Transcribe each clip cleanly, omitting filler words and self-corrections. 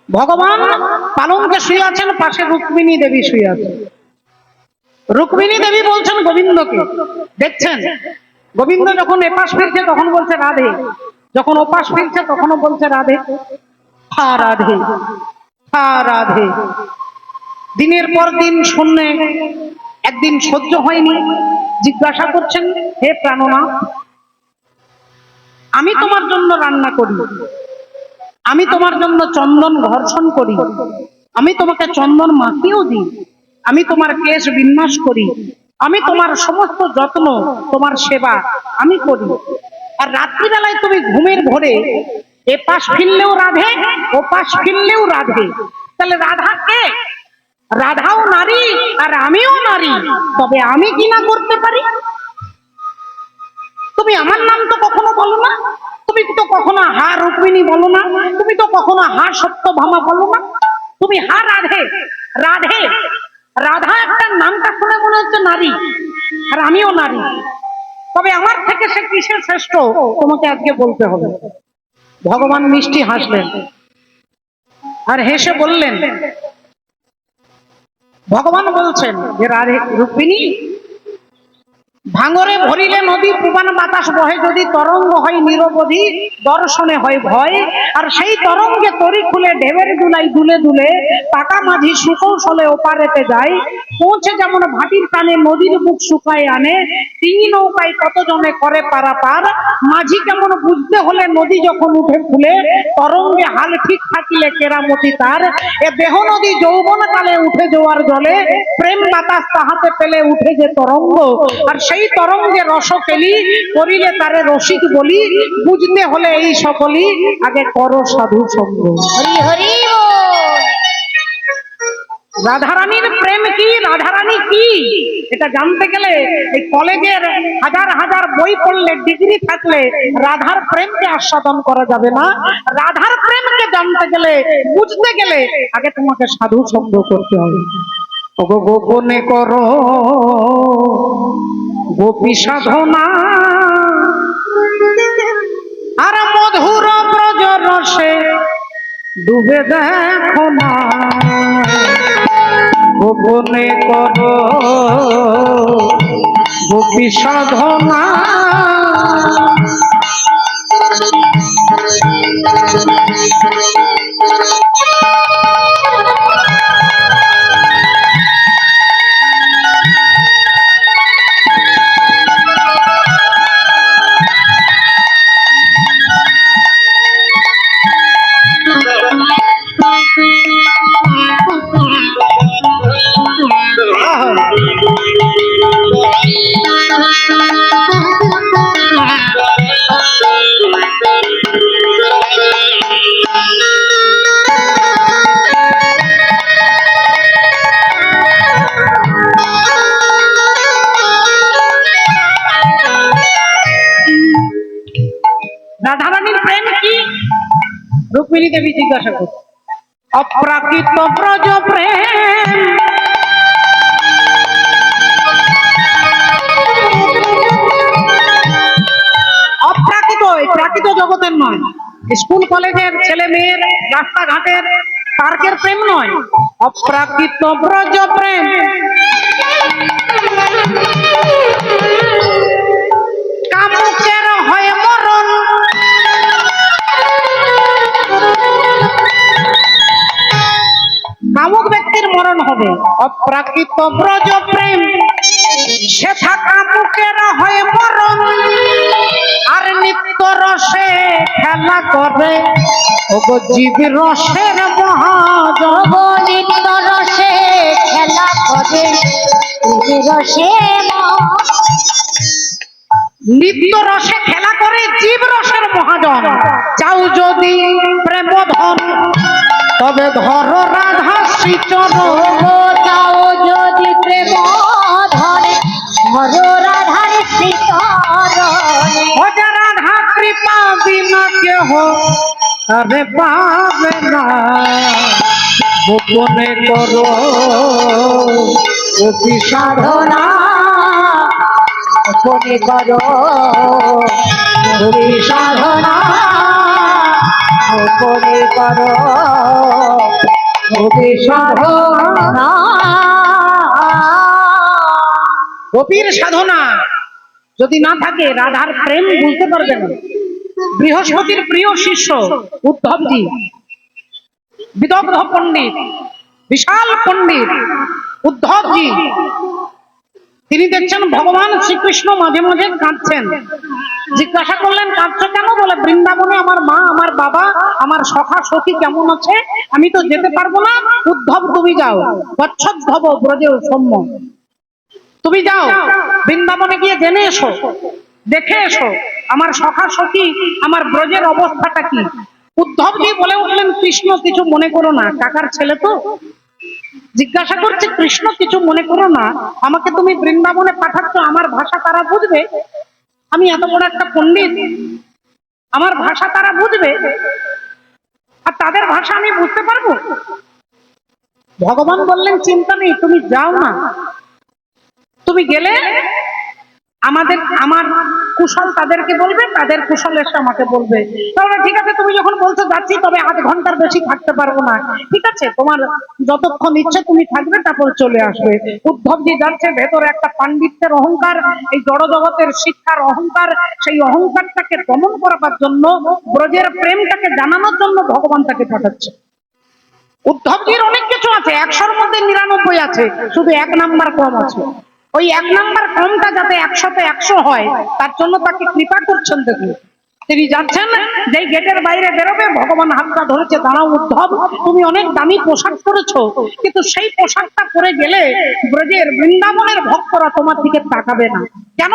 ভগবান পালঙ্কে শুয়ে আছেন, পাশে রুক্মিণী দেবী শুয়ে আছেন। রুক্মিণী দেবী বলছেন গোবিন্দকে, দেখছেন গোবিন্দ যখন এপাশ ফিরছে তখন বলছে রাধে, যখন ওপাশ ফিরছে তখনও বলছে রাধে, হা রাধে, হা রাধে। দিনের পর দিন শুনলে একদিন সহ্য হয়নি, জিজ্ঞাসা করছেন, হে প্রাণনাথ, আমি তোমার জন্য রান্না করি, আমি তোমার জন্য চন্দন ঘর্ষণ করি, আমি তোমাকে চন্দন মাখিয়েও দিই, আমি তোমার কেশ বিন্যাস করি, আমি তোমার সমস্ত যত্ন, তোমার সেবা আমি করি, আর রাত্রিবেলায় তুমি ঘুমের ঘোরে এপাশ ফিরলেও রাধে, ওপাশ ফিরলেও রাধে। তাহলে রাধা কে? রাধাও নারী আর আমিও নারী, তবে আমি কি না করতে পারি? তুমি আমার নাম তো কখনো বলো না, তুমি তো কখনো হা রুক্মিণী বলো না, তুমি তো কখনো হা সত্যভামা বলো না, তুমি হা রাধে। রাধে, রাধা একটা নামটা শুনে মনে হচ্ছে নারী, আর আমিও নারী, তবে আমার থেকে সে কিসের শ্রেষ্ঠ তোমাকে আজকে বলতে হবে। ভগবান মিষ্টি হাসলেন আর হেসে বললেন, ভগবান বলছেন যে রাধে রুক্মিণী, ভাঙরে ভরিলে নদী, পুবান বাতাস বহে যদি, তরঙ্গ হয় নিরবধি, দর্শনে হয় ভয়, আর সেই তরঙ্গে তরি খুলে ঢেবের দুলাই দুলে দুলে, পাকা মাঝি সুকৌশলে ওপারেতে যায়, পৌঁছে যেমন ভাটির কানে নদীর বুক শুকায় আনে, তিন নৌকায় কতজনে করে পারাপার, মাঝি কেমন বুঝতে হলে নদী যখন উঠে খুলে, তরঙ্গে হাল ঠিক থাকিলে কেরামতি তার, এ দেহ নদী যৌবন কালে উঠে যাওয়ার জলে, প্রেম বাতাস তাহাতে পেলে উঠে যে তরঙ্গ, আর সেই তরঙ্গে রস পেলি, করিলে তারে রসিক বলি, বুঝতে হলে এই সকলই আগে করো সাধু সঙ্গ। হরি হরি রাধারানীর প্রেম কি, রাধারানী কি, এটা জানতে গেলে এই কলেজের হাজার হাজার বই পড়লে, ডিগ্রি থাকলে রাধার প্রেমকে আস্বাদন করা যাবে না। রাধার প্রেমকে জানতে গেলে, বুঝতে গেলে আগে তোমাকে সাধু সঙ্গ করতে হবে। ওগো গোপনে করো গোপী সাধনা, আর মধুর ব্রজ রসে ডুবে দেখো না, গোপনে করো গোপী সাধনা। রাধারানীর প্রেম কি? রুক্মিণী দেবী জিজ্ঞাসা করছে। অপ্রাকৃত ব্রজ প্রেম, অপ্রাকৃত, প্রাকৃত জগতের নয়, স্কুল কলেজের ছেলে মেয়ের, রাস্তাঘাটের পার্কের প্রেম নয়, অপ্রাকৃত ব্রজ প্রেম। কামুকের হয় মরণ, কামুক ব্যক্তির মরণ হবে। অপ্রাকৃত ব্রজ প্রেম, সেথা কামুকের হয় মরণ, আর নিত্য রসে খেলা করে ওগো জীব রসের মহাজগ, নিত্য রসে খেলা করে রসে, নিত্য রসে খেলা করে জীব রসের মহাজন। চাও যদি প্রেম ধন, তবে ধর রাধা শ্রীচরণ, চাও যদি প্রেম ধরে ধরো রাধার শ্রীচরণে, ওজা রাধা কৃপা বিনা কেহ আরে পাবে না, গোপনে করো গোপী সাধনা, গোপনে করো গোপী সাধনা, গোপনে করো গোপী সাধনা গোপীর সাধনা যদি না থাকে রাধার প্রেম বুঝতে পারবে না। বৃহস্পতির প্রিয় শিষ্য উদ্ধবজি, বিদগ্ধ পণ্ডিত, বিশাল পণ্ডিত উদ্ধবজি, তিনি দেখছেন ভগবান শ্রীকৃষ্ণ মাঝে মাঝে কাঁদছেন। জিজ্ঞাসা করলেন কাঁদছো কেন? বলে বৃন্দাবনে আমার মা, আমার বাবা, আমার সখা সখী কেমন আছে, আমি তো যেতে পারবো না। উদ্ধব তুমি যাও, গচ্ছদ্ধব ব্রজে সৌম্য, তুমি যাও বৃন্দাবনে গিয়ে জেনে এসো, দেখে এসো আমার সখা সখী, আমার ব্রজের অবস্থাটা কি। উদ্ধবজি বলে উঠলেন কৃষ্ণ কিছু মনে করো না, কাকার ছেলে তো জিজ্ঞাসা করছে কৃষ্ণ কিছু মনে করো না, আমাকে তুমি বৃন্দাবনে পাঠাচ্ছ, আমার ভাষা তারা বুঝবে, আমি এত বড় একটা পণ্ডিত, আমার ভাষা তারা বুঝবে আর তাদের ভাষা আমি বুঝতে পারবো। ভগবান বললেন চিন্তা নেই, তুমি যাও না, তুমি গেলে আমার কুশল তাদেরকে বলবে, তাদের কুশল এসে আমাকে বলবে। তাহলে ঠিক আছে, তুমি যখন বলছো যাচ্ছি, তবে 8 ঘন্টার বেশি থাকতে পারবো না। ঠিক আছে, তোমার যতক্ষণ ইচ্ছে তুমি থাকবে, তারপর চলে আসবে। উদ্ধবজি যাচ্ছে, ভেতরে একটা পাণ্ডিত্যের অহংকার, এই জড় জগতের শিক্ষার অহংকার, সেই অহংকারটাকে দমন করার জন্য, ব্রজের প্রেমটাকে জানানোর জন্য ভগবান তাকে পাঠাচ্ছে। উদ্ধবজির অনেক কিছু আছে, 100-র মধ্যে 99 আছে, শুধু 1 নাম্বার কম আছে। ওই 1 নাম্বার কমটা যাতে 100-তে 100 হয়, তার জন্য তাকে কৃপা করছেন। দেখুন তিনি যাচ্ছেন, যেই গেটের বাইরে বেরোবে, ভগবান হাতটা ধরেছে, দাঁড়াও উদ্ধব, তুমি অনেক দামি পোশাক পরেছো, কিন্তু সেই পোশাকটা পরে গেলে ব্রজের বৃন্দাবনের ভক্তরা তোমার দিকে তাকাবে না। কেন?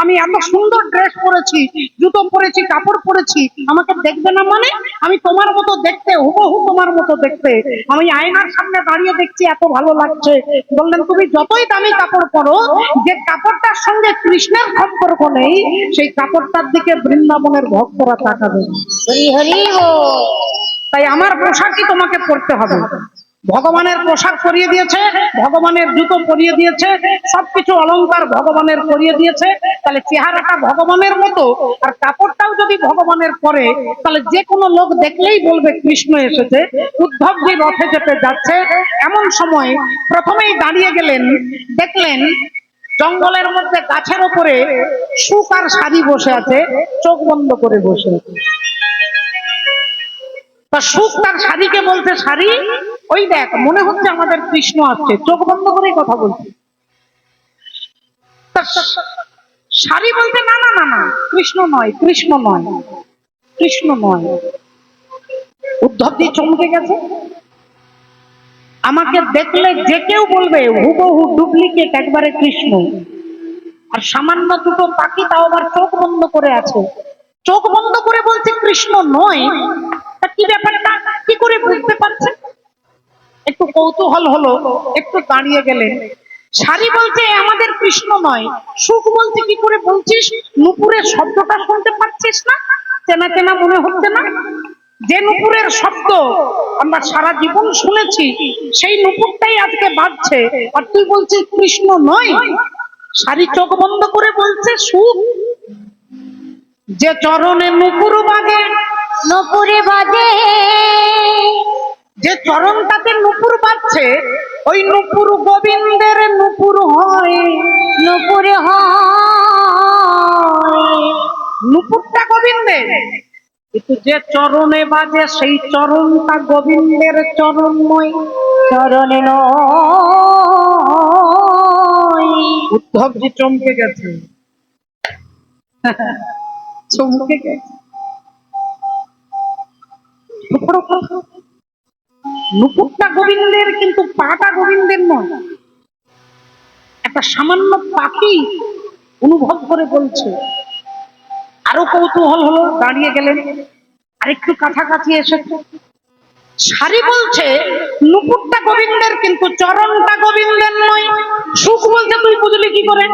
আমি এত সুন্দর ড্রেস পরেছি, জুতো পরেছি, কাপড় পরেছি, আমাকে দেখবে না মানে? আমি তোমার মতো দেখতে, হুবহু তোমার মতো দেখতে, আমি আয়নার সামনে দাঁড়িয়ে দেখছি, এত ভালো লাগছে। বললেন তুমি যতই দামি কাপড় পরো, যে কাপড়টার সঙ্গে কৃষ্ণের সম্পর্ক নেই, সেই কাপড়টার দিকে বৃন্দাবনের ভক্তরা তাকাবে। হরি হরি বল। তাই আমার পোশাকই তোমাকে পরতে হবে। ভগবানের পোশাক পরিয়ে দিয়েছে, ভগবানের জুতো পরিয়ে দিয়েছে, সবকিছু অলংকার ভগবানের পরিয়ে দিয়েছে, তাহলে চেহারাটা ভগবানের মতো আর কাপড়টাও যদি ভগবানের পরে, তাহলে যে কোনো লোক দেখলেই বলবে কৃষ্ণ এসেছে। উদ্ধবজি রথে চেপে যাচ্ছে, এমন সময় প্রথমেই দাঁড়িয়ে গেলেন, দেখলেন জঙ্গলের মধ্যে গাছের উপরে শুক আর শাড়ি বসে আছে, চোখ বন্ধ করে বসে আছে। তা শুক তার শাড়িকে বলছে, শাড়ি ওই দেখ, মনে হচ্ছে আমাদের কৃষ্ণ আসছে, চোখ বন্ধ করেই কথা বলছে। শাড়ি বলছে না না না না, কৃষ্ণ নয়, কৃষ্ণ নয়, কৃষ্ণ নয়। উদ্ধবজি চমকে গেছে, আমাকে দেখলে যে কেউ বলবে হুবহু ডুপ্লিকেট, একবারে কৃষ্ণ। আর সামান্য দুটো পাখি, তাও আবার চোখ বন্ধ করে আছে, চোখ বন্ধ করে বলছে কৃষ্ণ নয়। তা কি ব্যাপারটা কি করে বুঝতে পারছে? একটু কৌতূহল হলো, একটু দাঁড়িয়ে গেলেন। শাড়ি বলছে আমাদের কৃষ্ণ নয়, সুখ বলছে কি করে বলছিস, নুপুরের শব্দটা শুনতে পাচ্ছিস না? চেনা চেনা মনে হচ্ছে না? যে নুপুরের শব্দ আমরা সারা জীবন শুনেছি, সেই নুপুরটাই আজকে বাজছে, আর তুই বলছিস কৃষ্ণ নয়। শাড়ি চোখ বন্ধ করে বলছে সুখ, যে চরণে নুপুর বাজে, নপুরে বাজে, যে চরণটাতে নুপুর বাজছে, ওই নুপুর গোবিন্দের নুপুর হয়, নপুরে হয়, নুপুরটা গোবিন্দের, কিন্তু যে চরণে বাজে সেই চরণটা গোবিন্দের চরণ নয়, চরণে নয়। উদ্ধবজি চমকে গেছে, চমকে গেছে। নুপুরটা গোবিন্দের, কিন্তু পাটা গোবিন্দের নয়। একটা সামান্য পাখি অনুভব করে বলছে। আরো কৌতূহল হলো, দাঁড়িয়ে গেলেন, আরেকটু কাছাকাছি এসেছে। শাড়ি বলছে নুপুরটা গোবিন্দের, কিন্তু চরণটা গোবিন্দের নয়। সুখ বলছে তুই বুঝলি কি করে?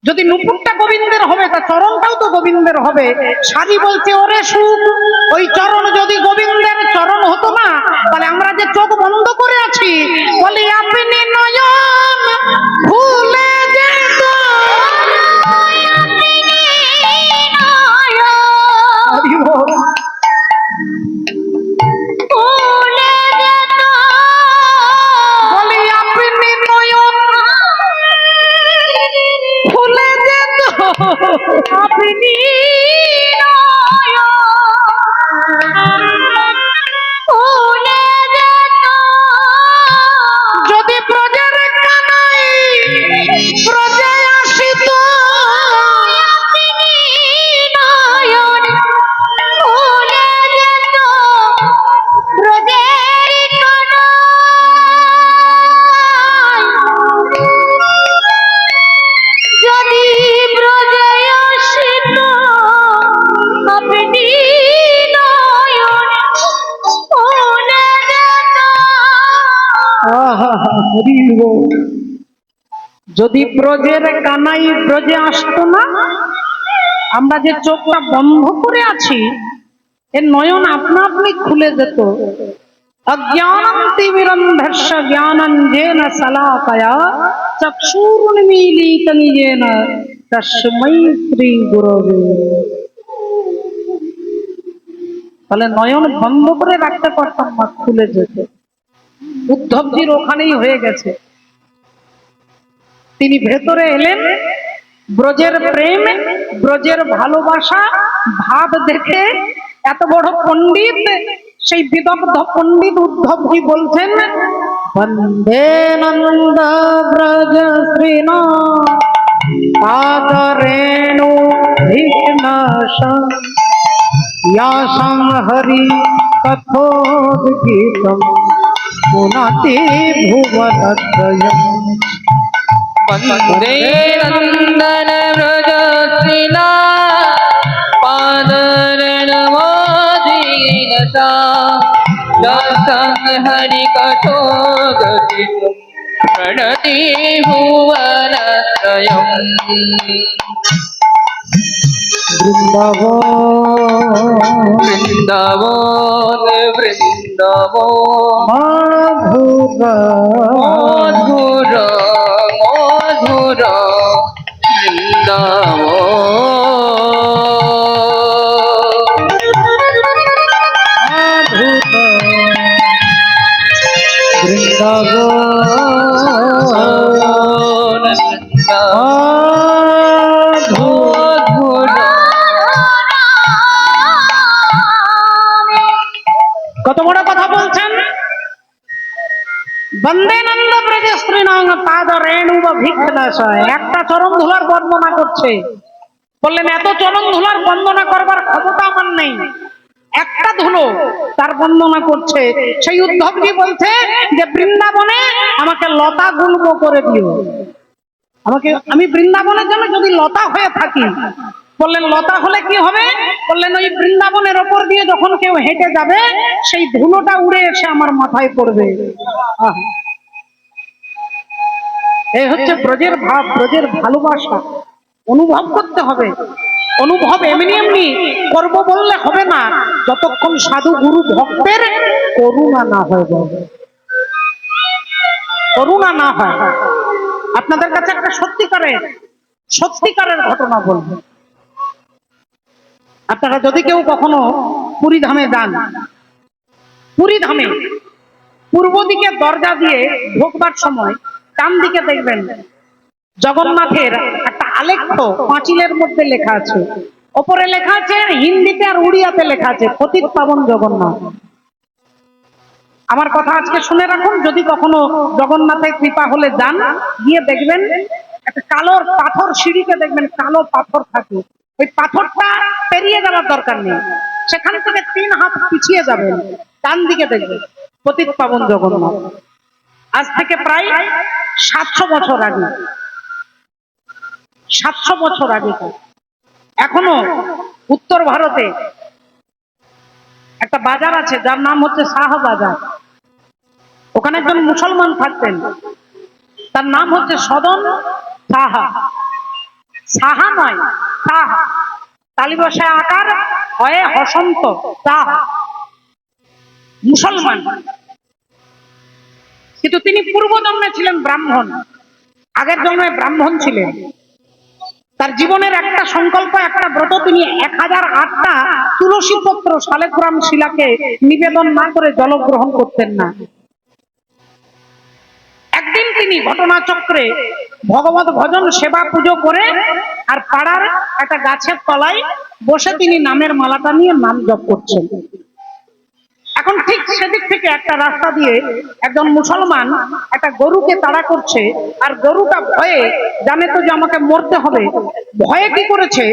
যদি নুপুরটা গোবিন্দের হবে, তা চরণটাও তো গোবিন্দের হবে। শাড়ি বলছে ওরে সুখ, ওই চরণ যদি গোবিন্দের চরণ হতো না, তাহলে আমরা যে চোখ বন্ধ করে আছি, বলি আপনি নয়ন ভুলে যেত, ভুলে যেত আপনি নয়ন খুলে যেত যদি ব্রজের কানাই ব্রজে আসিত, আপনি নয়ন খুলে যেত ব্রজের কানাই যদি ব্রজে আসিত আপনি নয়ন খুলে যেত আহা হরি বল। যদি ব্রজের কানাই ব্রজে আসতো না, আমরা যে চোখটা বন্ধ করে আছি এর নয়ন আপনা আপনি খুলে যেত। অজ্ঞানম তিমিরন্ধস্য জ্ঞানঞ্জেন শলাকয়া চক্ষুর্মিলিতং येन তস্मै শ্রী গুরবে। তাহলে নয়ন বন্ধ করে রাখতে পারতাম না, খুলে যেত। উদ্ধবজির ওখানেই হয়ে গেছে। তিনি ভেতরে এলেন, ব্রজের প্রেম ব্রজের ভালোবাসা ভাব দেখে এত বড় পণ্ডিত, সেই বিদগ্ধ পণ্ডিত উদ্ধবজি বলছেন, বন্দে নন্দ ব্রজ শ্রীনা পাদরেণু ভিঘ্নশ ইয়াসাং হরি কথোদ্গীতম পুনতি ভুবনত্রয়ম। वन्दे नन्दन व्रजशिला पादरणमोदीनता दासं हरिकथोगतितुं प्रणति भुवनत्रयम्। বৃন্দাবন वृन्दावन মাধুর मधुर मधुर বৃন্দাবন মাধুর। কত বড় কথা বলছেন, বন্দে নন্দ ব্রজ স্ত্রীণাং পাদ রেণু ভিঘ্নশয়। একটা চরণ ধুলার বন্দনা করছে, বললেন এত চরণ ধুলার বন্দনা করবার ক্ষমতা আমার নেই, একটা ধুলো তার বন্দনা করছে। সেই উদ্ধবজি বলছে যে বৃন্দাবনে আমাকে লতা গুল্ম করে দিও, আমাকে, আমি বৃন্দাবনের জন্য যদি লতা হয়ে থাকি। বললেন লতা হলে কি হবে? বললেন ওই বৃন্দাবনের ওপর দিয়ে যখন কেউ হেঁটে যাবে সেই ধুলোটা উড়ে এসে আমার মাথায় পড়বে। আহা, এই হচ্ছে ব্রজের ভাব, ব্রজের ভালোবাসা। অনুভব করতে হবে। অনুভব এমনি এমনি করব বললে হবে না, যতক্ষণ সাধু গুরু ভক্তের করুণা না হয়ে যাবে, করুণা না হয়। আপনাদের কাছে একটা সত্যিকারের ঘটনা বলবো। আপনারা যদি কেউ কখনো পুরী ধামে যান, পুরী ধামে পূর্ব দিকে দরজা দিয়ে ঢোকবার সময় ডান দিকে দেখবেন জগন্নাথের একটা আলেখ্য পাঁচিলের মধ্যে লেখা আছে। ওপরে লেখা আছে হিন্দিতে আর উড়িয়াতে লেখা আছে পতিত পাবন জগন্নাথ। আমার কথা আজকে শুনে রাখুন, যদি কখনো জগন্নাথের কৃপা হলে যান, গিয়ে দেখবেন একটা কালো পাথর, সিঁড়িতে দেখবেন কালো পাথর থাকে। ওই পাথরটা পেরিয়ে যাওয়ার দরকার নেই, সেখান থেকে 3 হাত পিছিয়ে যাবেন, ডান দিকে দেখবেন পতিত পাবন জগন্নাথ। আজ থেকে প্রায় 700 বছর আগে, 700 বছর আগে এখনো উত্তর ভারতে একটা বাজার আছে যার নাম হচ্ছে শাহ বাজার। ওখানে একজন মুসলমান থাকতেন, তার নাম হচ্ছে সদন সাহা। সাহা নয়, সাহা, তালি বসায় আকার হয় হসন্ত, সাহা, মুসলমান। কিন্তু তিনি পূর্ব জন্মে ছিলেন ব্রাহ্মণ, আগের জন্মে ব্রাহ্মণ ছিলেন। তার জীবনের একটা সংকল্প, একটা ব্রত, তিনি 1008টা তুলসী পত্র শালেগ্রাম শিলাকে নিবেদন না করে জলগ্রহণ করতেন না। একদিন তিনি ঘটনাচক্রে ভগবত ভজন সেবা পুজো করে আর পাড়ার একটা গাছের তলায় বসে তিনি নামের মালাটা নিয়ে নাম জপ করছেন। এখন ঠিক সেদিক থেকে একটা রাস্তা দিয়ে একজন মুসলমান একটা গরুকে তাড়া করছে, আর গরুটা ভয়ে জানে তো যে আমাকে মরতে হবে, ভয়ে কি করেছে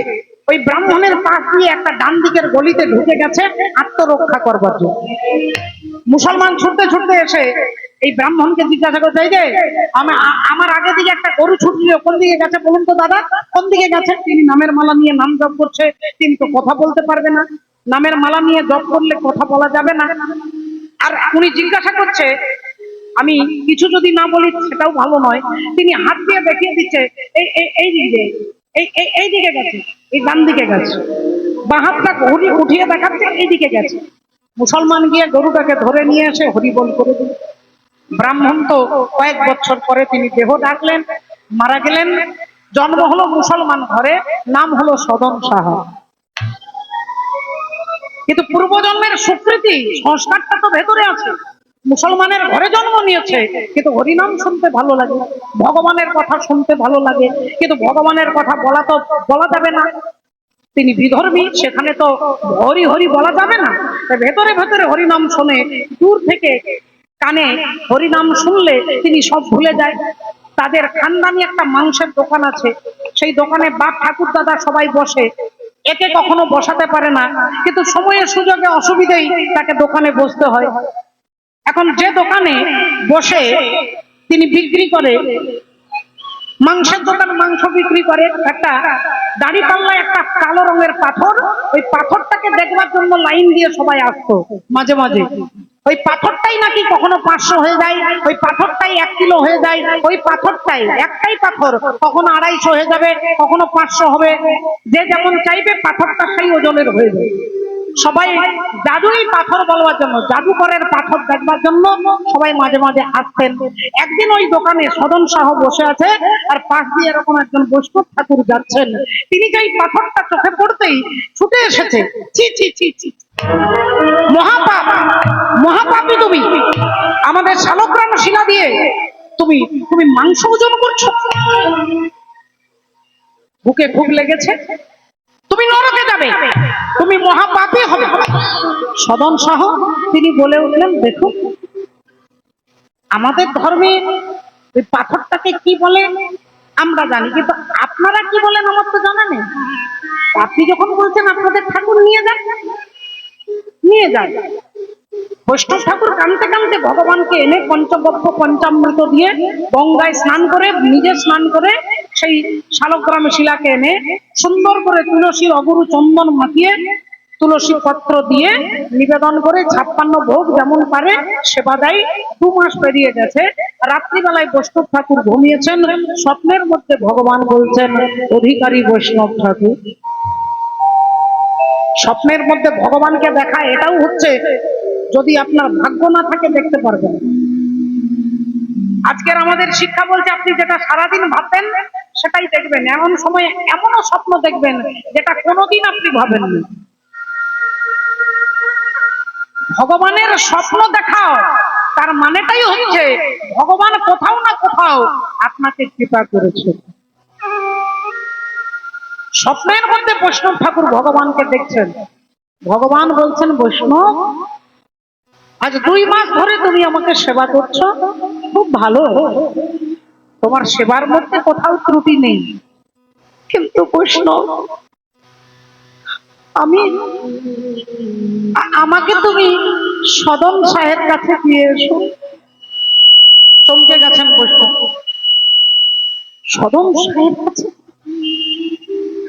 ওই ব্রাহ্মণের পাশ দিয়ে একটা ডান দিকের গলিতে ঢুকে গেছে আত্মরক্ষা করবার জন্য। মুসলমান ছুটতে ছুটতে এসে এই ব্রাহ্মণকে জিজ্ঞাসা করছে, এই যে আমার আগে দিকে একটা গরু ছুটছিল, কোন দিকে গেছে বলুন তো দাদা, কোন দিকে গেছে? তিনি নামের মালা নিয়ে নাম জপ করছে, তিনি তো কথা বলতে পারবে না, নামের মালা নিয়ে জপ করলে কথা বলা যাবে না। আর উনি জিজ্ঞাসা করছে, আমি কিছু যদি না বলি সেটাও ভালো নয়। তিনি হাত দিয়ে দেখিয়ে দিচ্ছে, এই দিকে, এই দিকে গেছে, এই ডান দিকে গেছে, বা হাতটা উঠিয়ে দেখাচ্ছে এই দিকে গেছে। মুসলমান গিয়ে গরুটাকে ধরে নিয়ে এসে হরিবোল করে দিল। ব্রাহ্মণ তো কয়েক বছর পরে তিনি দেহ ডাকলেন, মারা গেলেন। জন্ম হলো মুসলমান ঘরে, নাম হলো সদন সাহা। কিন্তু পূর্বজন্মের স্বীকৃতি সংস্কারটা তো ভেতরে আছে। মুসলমানের ঘরে জন্ম নিয়েছে, কিন্তু হরিনাম শুনতে ভালো লাগে, ভগবানের কথা শুনতে ভালো লাগে, কিন্তু ভগবানের কথা বলা যাবে না। তিনি বিধর্মী, সেখানে তো হরি হরি বলা যাবে না। ভেতরে ভেতরে হরিনাম শোনে, দূর থেকে কানে হরিনাম শুনলে তিনি সব ভুলে যায়। তাদের খানদানি একটা মাংসের দোকান আছে, সেই দোকানে বাপ ঠাকুর দাদা সবাই বসে, একে কখনো বসাতে পারে না, কিন্তু সময়ের সুযোগে অসুবিধেই তাকে দোকানে বসতে হয়। এখন যে দোকানে বসে তিনি বিক্রি করে, মাংসের দোকান মাংস বিক্রি করে, একটা দাড়ি পাল্লায় একটা কালো রঙের পাথর, ওই পাথরটাকে দেখবার জন্য লাইন দিয়ে সবাই আসতো মাঝে মাঝে। ওই পাথরটাই নাকি কখনো 500 হয়ে যায়, ওই পাথরটাই 1 কিলো হয়ে যায়, ওই পাথরটাই একটাই পাথর কখনো 250 হয়ে যাবে, কখনো 500 হবে, যে যেমন চাইবে পাথরটা সেই ওজনের হয়ে যাবে। সবাই জাদুই পাথর বলবার জন্য, জাদুকরের পাথর দেখবার জন্য সবাই মাঝে মাঝে আসতেন। একদিন ওই দোকানে সদন সাহ বসে আছে, আর পাশ দিয়ে এরকম একজন বৈষ্ণব ঠাকুর যাচ্ছেন। তিনি যেই পাথরটা চোখে পড়তেই ছুটে এসেছে, ছি ছি ছি ছি, মহাপাপ, মহাপাপী তুমি, আমাদের শালগ্রাম শিলা দিয়ে তুমি তুমি মাংস ওজন করছো, বুকে খুব লেগেছে, তুমি নরকে যাবে, তুমি মহাপাপী হবে। সদন সাহ তিনি বলে উঠলেন, দেখুন আমাদের ধর্মে ওই পাথরটাকে কি বলে আমরা জানি, কিন্তু আপনারা কি বলেন আমার তো জানা নেই। আপনি যখন বলছেন আপনাদের ঠাকুর নিয়ে যান, নিয়ে যান। বৈষ্ণব ঠাকুর কানতে কানতে ভগবানকে এনে পঞ্চগব্য পঞ্চামৃত দিয়ে গঙ্গায় স্নান করে, নিজে স্নান করে, সেই শালগ্রাম শিলাকে এনে সুন্দর করে তুলসীর অগুরু চন্দন মাখিয়ে তুলসী পত্র দিয়ে নিবেদন করে 56 ভোগ যেমন পারে সেবা দেয়। 2 মাস পেরিয়ে গেছে, রাত্রিবেলায় বৈষ্ণব ঠাকুর ঘুমিয়েছেন, স্বপ্নের মধ্যে ভগবান বলছেন, অধিকারী বৈষ্ণব ঠাকুর। স্বপ্নের মধ্যে ভগবানকে দেখা এটাও হচ্ছে, যদি আপনার ভাগ্য না থাকে দেখতে পারবেন। আজকের আমাদের শিক্ষা বলছে আপনি যেটা সারাদিন ভাববেন সেটাই দেখবেন। এমন সময় এমনও স্বপ্ন দেখবেন যেটা কোনোদিন আপনি ভাবেননি। ভগবানের স্বপ্ন দেখাও, তার মানেটাই হচ্ছে ভগবান কোথাও না কোথাও আপনাকে কৃপা করেছে। স্বপ্নের মধ্যে বৈষ্ণব ঠাকুর ভগবানকে দেখছেন, ভগবান বলছেন, বৈষ্ণব আজ 2 মাস ধরে তুমি আমাকে সেবা করছো, খুব ভালো, তোমার সেবার মধ্যে কোথাও ত্রুটি নেই, কিন্তু বৈষ্ণব আমাকে তুমি সদন সাহের কাছে দিয়ে এসো। চমকে গেছেন বৈষ্ণব, সদন সাহের কাছে?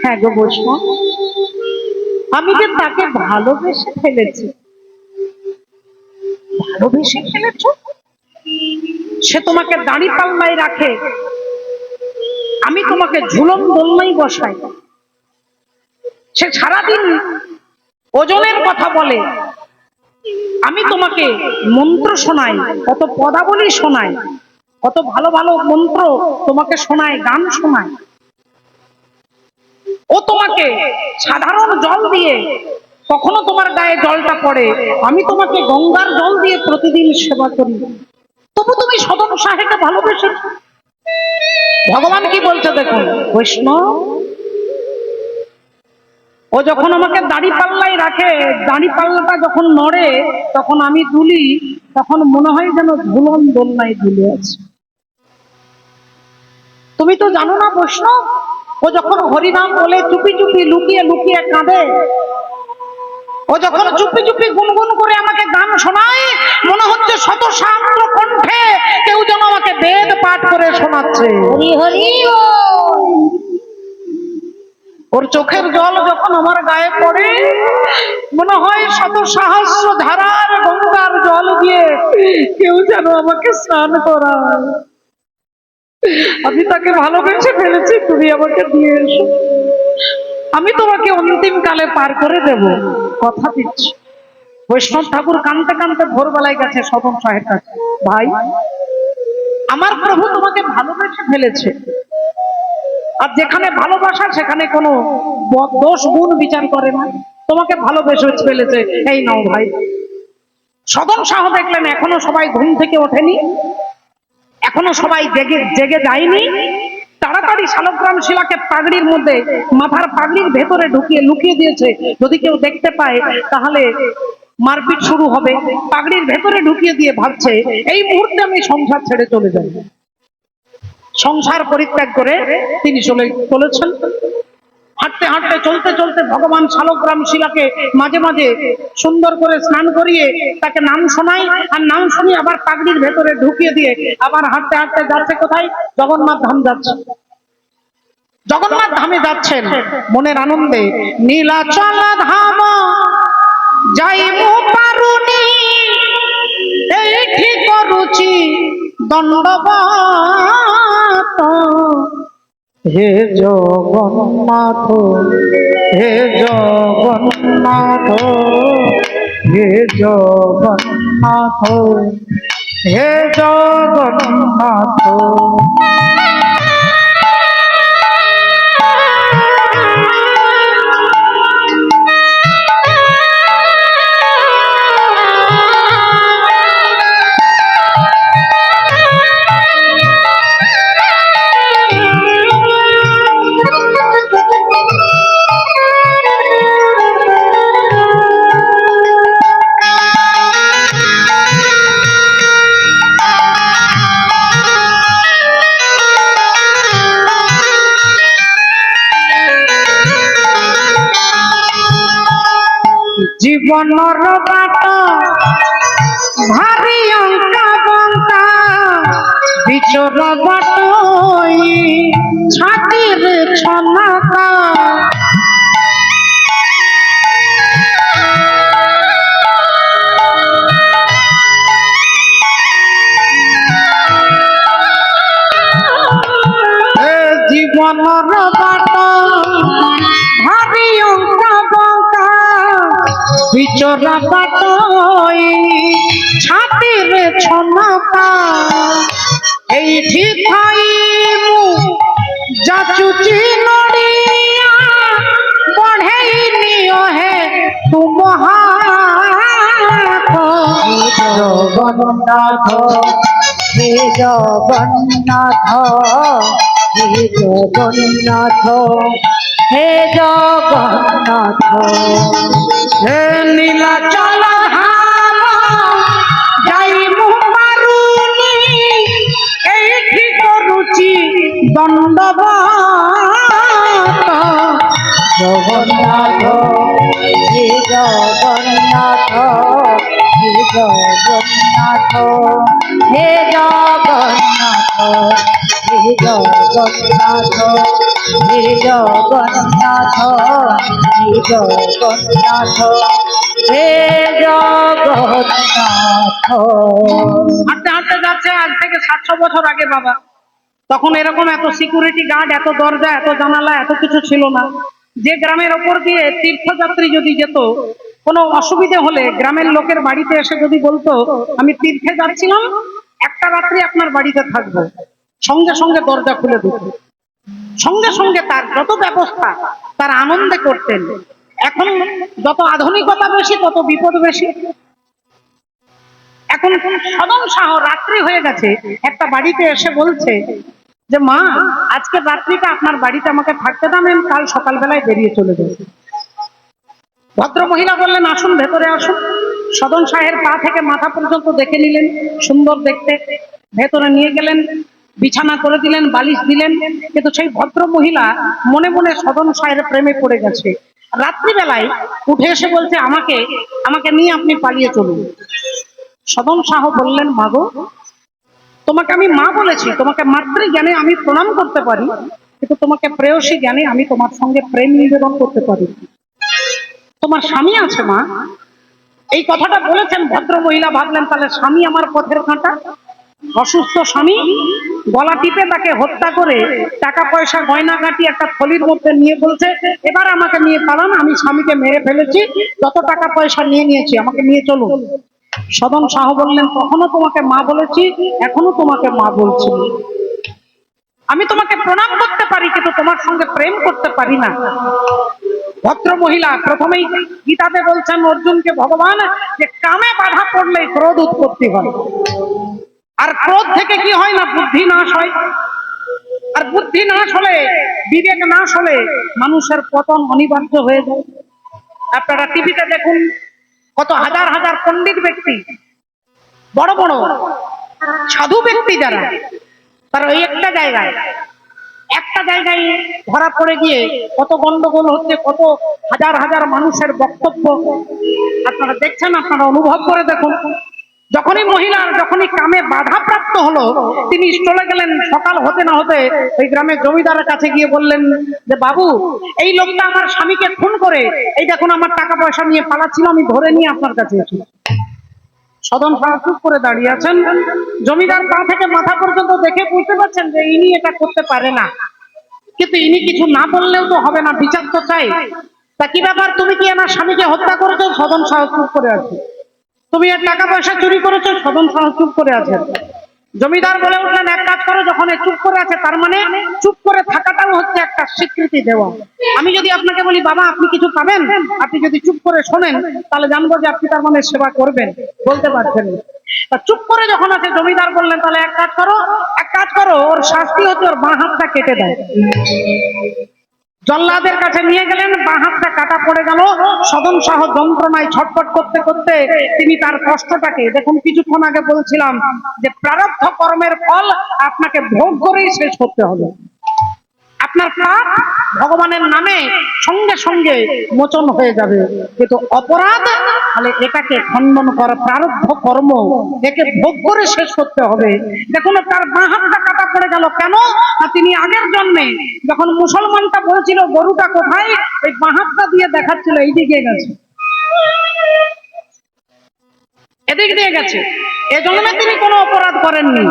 হ্যাঁ গো বৈষ্ণব, আমি যে তাকে ভালোবেসে ফেলেছি। ভালোবেসে ফেলেছ? সে তোমাকে দাড়ি পাল্লায় রাখে, আমি তোমাকে ঝুলন দোলনায় বসাই, সে সারাদিন ওজনের কথা বলে, আমি তোমাকে মন্ত্র শোনাই, কত পদাবলী শোনাই, কত ভালো ভালো মন্ত্র তোমাকে শোনায়, গান শোনায়। ও তোমাকে সাধারণ জল দিয়ে, কখনো তোমার গায়ে জলটা পড়ে, আমি তোমাকে গঙ্গার জল দিয়ে প্রতিদিন সেবা করি। তবু তুমি সদন সাহেবকে ভালোবেসে। ভগবান কি বলছে দেখুন, বৈষ্ণব ও যখন আমাকে দাড়ি পাল্লাই রাখে, দাড়ি পাল্লাটা যখন নড়ে, তখন আমি দুলি, তখন মনে হয় যেন ঝুলন দোলনায় ঝুলে আছে। তুমি তো জানো না বৈষ্ণব, ও যখন হরিনাম বলে চুপি চুপি লুকিয়ে লুকিয়ে কাঁদে, ও যখন চুপি চুপি গুনগুন করে আমাকে গান শোনায়, মনে হচ্ছে শত সান্দ্র কণ্ঠে কেউ যেন আমাকে বেদ পাঠ করে শোনাচ্ছে। হরি হরি ওর চোখের জল যখন আমার গায়ে পড়ে, মনে হয় শত সহস্র ধারার গঙ্গার জল দিয়ে কেউ যেন আমাকে স্নান করায়। আমি তাকে ভালোবেসে ফেলেছি, তুমি আমাকে দিয়ে এসো, আমি তোমাকে অন্তিম কালে পার করে দেব, কথা দিচ্ছি। বৈষ্ণব ঠাকুর কানতে কানতে ভোরবেলায় গেছে সদন সাহেব কাছে, ভাই আমার প্রভু তোমাকে ভালোবেসে ফেলেছে, আর যেখানে ভালোবাসা সেখানে কোনো দোষ গুণ বিচার করে না, তোমাকে ভালোবেসে ফেলেছে, এই নাও ভাই। সদন শাহ দেখলেন এখনো সবাই ঘুম থেকে ওঠেনি, এখনো সবাই জেগে জেগে যায়নি। তাড়াতাড়ি শালগ্রাম শিলাকে পাগড়ির মধ্যে, মাথার পাগড়ির ভেতরে ঢুকিয়ে লুকিয়ে দিয়েছে, যদি কেউ দেখতে পায় তাহলে মারপিট শুরু হবে। পাগড়ির ভেতরে ঢুকিয়ে দিয়ে ভাবছে এই মুহূর্তে আমি সংসার ছেড়ে চলে যাব। সংসার পরিত্যাগ করে তিনি চলেছেন। হাঁটতে হাঁটতে চলতে চলতে ভগবান শালগ্রাম শিলাকে মাঝে মাঝে সুন্দর করে স্নান করিয়ে তাকে নাম শোনায়, আর নাম শুনিয়ে আবার পাগড়ির ভেতরে ঢুকিয়ে দিয়ে আবার হাঁটতে হাঁটতে যাচ্ছে কোথায়? জগন্নাথ ধাম যাচ্ছে। জগন্নাথ ধামে যাচ্ছেন মনের আনন্দে। নীলাচল ধাম যাইমু পারুনি, এইটি করুচি দণ্ডবত। হে জগন্নাথ, হে জগন্নাথ, হে জগন্নাথ, হে জগন্নাথ। জীবনর বাট ভারী অঙ্কা বঙ্কা, বিচর বাট ছাতির ছনাকা। জীবনর বাট ভারী অঙ্কা বঙ্কা, বিচরা বাট ছাতির ছনাকা। এইটি থাইমু যাচুচি নড়িয়া, বঢ়েই নিও হে তুম হাত। জগন্নাথ, হে জগন্নাথ, হে জগন্নাথ, হে জগন্নাথ। হে নীলাচল ধাম যাইমু পারুনি, এইটি করুচি দণ্ডবত। জগন্নাথ, হে জগন্নাথ, হে জগন্নাথ, হে জগন্নাথ, হে জগন্নাথ, হে জগন্নাথ, হে জগন্নাথ, হে জগন্নাথ। হাঁটতে হাঁটতে যাচ্ছে আজ থেকে 700 বছর আগে বাবা। তখন এরকম এত সিকিউরিটি গার্ড, এত দরজা, এত জানালা, এত কিছু ছিল না। যে গ্রামের ওপর দিয়ে তীর্থযাত্রী যদি যেত, কোনো অসুবিধে হলে গ্রামের লোকের বাড়িতে এসে যদি বলতো আমি তীর্থে যাচ্ছিলাম, একটা রাত্রি আপনার বাড়িতে থাকবো, সঙ্গে সঙ্গে দরজা খুলে দিত, সঙ্গে সঙ্গে তার যত ব্যবস্থা তার আনন্দে করতেন। এখন যত আধুনিকতা বেশি তত বিপদ বেশি। এখন সদন শাহ রাত্রি হয়ে গেছে, একটা বাড়িতে এসে বলছে যে মা, আজকে রাত্রিটা আপনার বাড়িতে আমাকে থাকতে দাম, আমি কাল সকালবেলায় বেরিয়ে চলে যাব। ভদ্র মহিলা বললেন আসুন, ভেতরে আসুন। সদন শাহের পা থেকে মাথা পর্যন্ত দেখে নিলেন, সুন্দর দেখতে। ভেতরে নিয়ে গেলেন, বিছানা করে দিলেন, বালিশ দিলেন। কিন্তু সেই ভদ্র মহিলা মনে মনে সদন শাহের প্রেমে পড়ে গেছে। রাত্রিবেলায় উঠে এসে বলছে আমাকে আমাকে নিয়ে আপনি পালিয়ে চলুন। সদন শাহ বললেন মাগো, তোমাকে আমি মা বলেছি, তোমাকে মাতৃ জ্ঞানে আমি প্রণাম করতে পারি, কিন্তু তোমাকে প্রেয়সী জ্ঞানে আমি তোমার সঙ্গে প্রেম নিবেদন করতে পারি। তোমার স্বামী আছে মা। এই কথাটা বলেছেন ভদ্র মহিলা, ভাবলেন তাহলে স্বামী আমার পথের কাঁটা। অসুস্থ স্বামী, গলা টিপে তাকে হত্যা করে টাকা পয়সা গয়না কাটি একটা থলির মধ্যে নিয়ে বলছে এবার আমাকে নিয়ে পালান, আমি স্বামীকে মেরে ফেলেছি, যত টাকা পয়সা নিয়ে নিয়েছি, আমাকে নিয়ে চলুন। সদন শাহ বললেন কখনো তোমাকে মা বলেছি, এখনো তোমাকে মা বলছি। আমি তোমাকে প্রণাম করতে পারি, কিন্তু তোমার সঙ্গে প্রেম করতে পারি না। ভদ্র মহিলা প্রথমেই গীতাতে বলছেন অর্জুনকে ভগবান, যে কামে বাধা পড়লে ক্রোধ উৎপত্তি হয়, আর ক্রোধ থেকে কি হয় না, বুদ্ধি নাশ হয়। আর বুদ্ধি নাশ হলে, বিবেক নাশ হলে মানুষের পতন অনিবার্য হয়ে যায়। আপনারা টিভিতে দেখুন, কত হাজার হাজার পণ্ডিত ব্যক্তি, বড় বড় সাধু ব্যক্তি যারা, তারা ওই একটা জায়গায় ধরা পড়ে গিয়ে কত গন্ডগোল হচ্ছে, কত হাজার হাজার মানুষের বক্তব্য আপনারা দেখছেন, আপনারা অনুভব করে দেখুন। যখনই কামে বাধা প্রাপ্ত হলো, তিনি চলে গেলেন। সকাল হতে না হতে ওই গ্রামের জমিদারের কাছে গিয়ে বললেন যে বাবু, এই লোকটা আমার স্বামীকে খুন করে, এই দেখুন আমার টাকা পয়সা নিয়ে পালাচ্ছিল, আমি ধরে নিয়ে আপনার কাছে এসেছি। সদন শাহ চুপ করে দাঁড়িয়ে আছেন। জমিদার পা থেকে মাথা পর্যন্ত দেখে বুঝতে পারছেন যে ইনি এটা করতে পারে না, কিন্তু ইনি কিছু না বললেও তো হবে না, বিচার তো চাই। তা কি ব্যাপার, তুমি কি আমার স্বামীকে হত্যা করেছো? সদন শাহ চুপ করে আছে। তুমি এর টাকা পয়সা চুরি করেছো? সদন শাহ চুপ করে আছেন। জমিদার বলে উঠলেন এক কাজ করো, যখন চুপ করে আছে তার মানে চুপ করে থাকাটাও হচ্ছে একটা স্বীকৃতি দেওয়া। আমি যদি আপনাকে বলি বাবা আপনি কিছু পাবেন, আপনি যদি চুপ করে শোনেন তাহলে জানবো যে আপনি তার মানে সেবা করবেন, বলতে পারছেন না। তা চুপ করে যখন আছে, জমিদার বললেন তাহলে এক কাজ করো, ওর শাস্তি হচ্ছে ওর বাঁ হাতটা কেটে দেয়। জল্লাদের কাছে নিয়ে গেলেন, বাঁ হাতটা কাটা পড়ে গেল। সদন শাহ যন্ত্রণায় ছটফট করতে করতে তিনি তার কষ্টটাকে, দেখুন কিছুক্ষণ আগে বলছিলাম যে প্রারব্ধ কর্মের ফল আপনাকে ভোগ করেই শেষ করতে হবে। আপনার পাপ ভগবানের নামে সঙ্গে সঙ্গে মোচন হয়ে যাবে, কিন্তু অপরাধ তাহলে এটাকে খণ্ডন করা, প্রারব্ধ কর্ম একে ভোগ করে শেষ করতে হবে। দেখুন তার বাঁ হাতটা কাটা পড়ে গেল কেন? তিনি আগের জন্মে যখন মুসলমানটা বলছিল গরুটা কোথায়, এই বাঁ হাতটা দিয়ে দেখাচ্ছিল এইদিকে গেছে, এদিক দিয়ে গেছে। এ জন্মে তিনি কোনো অপরাধ করেননি,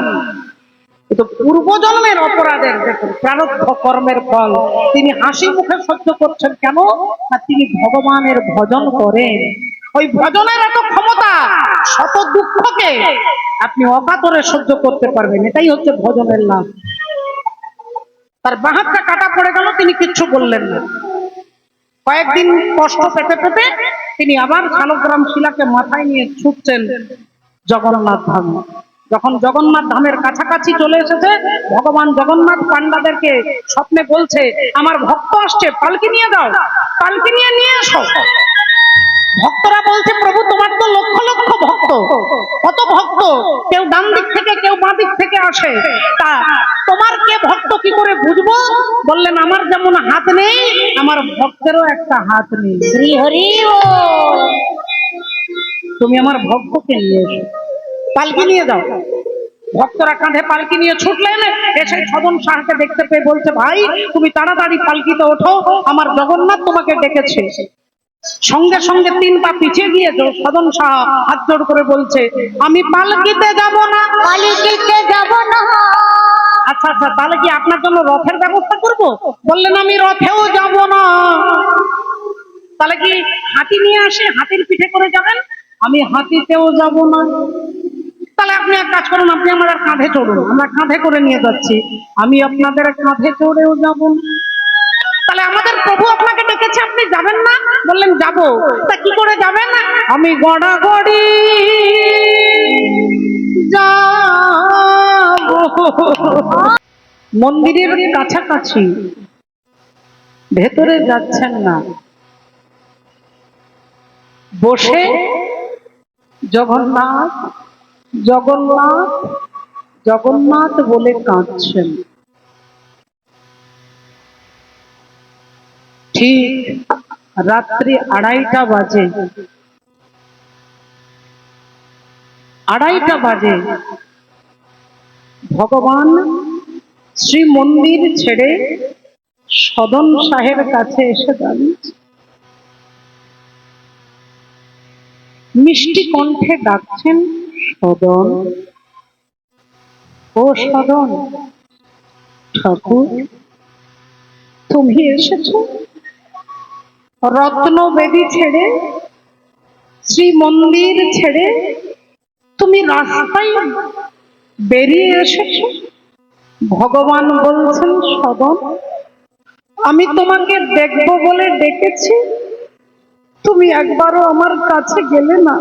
কিন্তু পূর্বজন্মের অপরাধের দেখুন প্রারব্ধ কর্মের ফল তিনি হাসি মুখে সহ্য করছেন। কেন না তিনি ভগবানের ভজন করেন। ওই ভজনের এত ক্ষমতা, শত দুঃখকে আপনি অকাতরে সহ্য করতে পারবেন, এটাই হচ্ছে ভজনের লাভ। তার বাঁ হাতটা কাটা পড়ে গেল, তিনি কিচ্ছু বললেন না। কয়েকদিন কষ্ট পেতে পেতে তিনি আবার শালগ্রাম শিলাকে মাথায় নিয়ে ছুটছেন জগন্নাথ ধাম। যখন জগন্নাথ ধামের কাছাকাছি চলে এসেছে, ভগবান জগন্নাথ পান্ডাদেরকে স্বপ্নে বলছে আমার ভক্ত আসছে, পালকি নিয়ে যাও, পালকি নিয়ে এসো। ভক্তরা বলছে প্রভু তোমার তো লক্ষ লক্ষ ভক্ত, কত ভক্ত, কেউ ডান দিক থেকে কেউ বাঁ দিক থেকে আসে, তা তোমার কে ভক্ত কি করে বুঝবো? বললেন আমার যেমন হাত নেই, আমার ভক্তেরও একটা হাত নেই। শ্রী হরি বল। তুমি আমার ভক্তকে নিয়ে এসো, পালকি নিয়ে যাও। ভক্তরা কাঁধে পালকি নিয়ে ছুটলেন, এসে সদন শাহকে দেখতে পেয়ে বলছে ভাই তুমি তাড়াতাড়ি পালকিতে ওঠো, আমার জগন্নাথ তোমাকে ডেকেছে। সঙ্গে সঙ্গে 3 পা পিছিয়ে গিয়ে সদন শাহ হাত জোড় করে বলছে আমি পালকিতে যাব না, পালকিতে যাব না। আচ্ছা আচ্ছা তাহলে কি আপনার জন্য রথের ব্যবস্থা করব? বললেন আমি রথেও যাব না। তাহলে কি হাতি নিয়ে আসে, হাতির পিঠে করে যাবেন? আমি হাতিতেও যাব না। তাহলে আপনি এক কাজ করুন, আপনি আমাদের কাঁধে চড়ুন, আমরা কাঁধে করে নিয়ে যাচ্ছি। আমি আপনাদের কাঁধে চড়েও যাব না। তাহলে আমাদের প্রভু আপনাকে ডেকেছে, আপনি যাবেন না? বললেন যাব। তা কি করে যাবেন? আমি গড়াগড়ি যাব মন্দিরের কাছাকাছি, ভেতরে যাচ্ছেন না, বসে জগন্নাথ জগন্নাথ জগন্নাথ বলে কাঁদছেন। ঠিক রাত্রি 2:30 বাজে, 2:30 বাজে ভগবান শ্রী মন্দির ছেড়ে সদন শাহের কাছে এসে দাঁড়িয়েছে। মিষ্টি কণ্ঠে ডাকছেন, সদন, ও সদন, ঠাকুর তুমি এসেছো? রত্ন বেদী ছেড়ে, শ্রী মন্দির ছেড়ে তুমি রাস্তায় বেরিয়ে এসেছো? ভগবান বলছেন, সদন, আমি তোমাকে দেখবো বলে ডেকেছি, তুমি একবারও আমার কাছে গেলে না,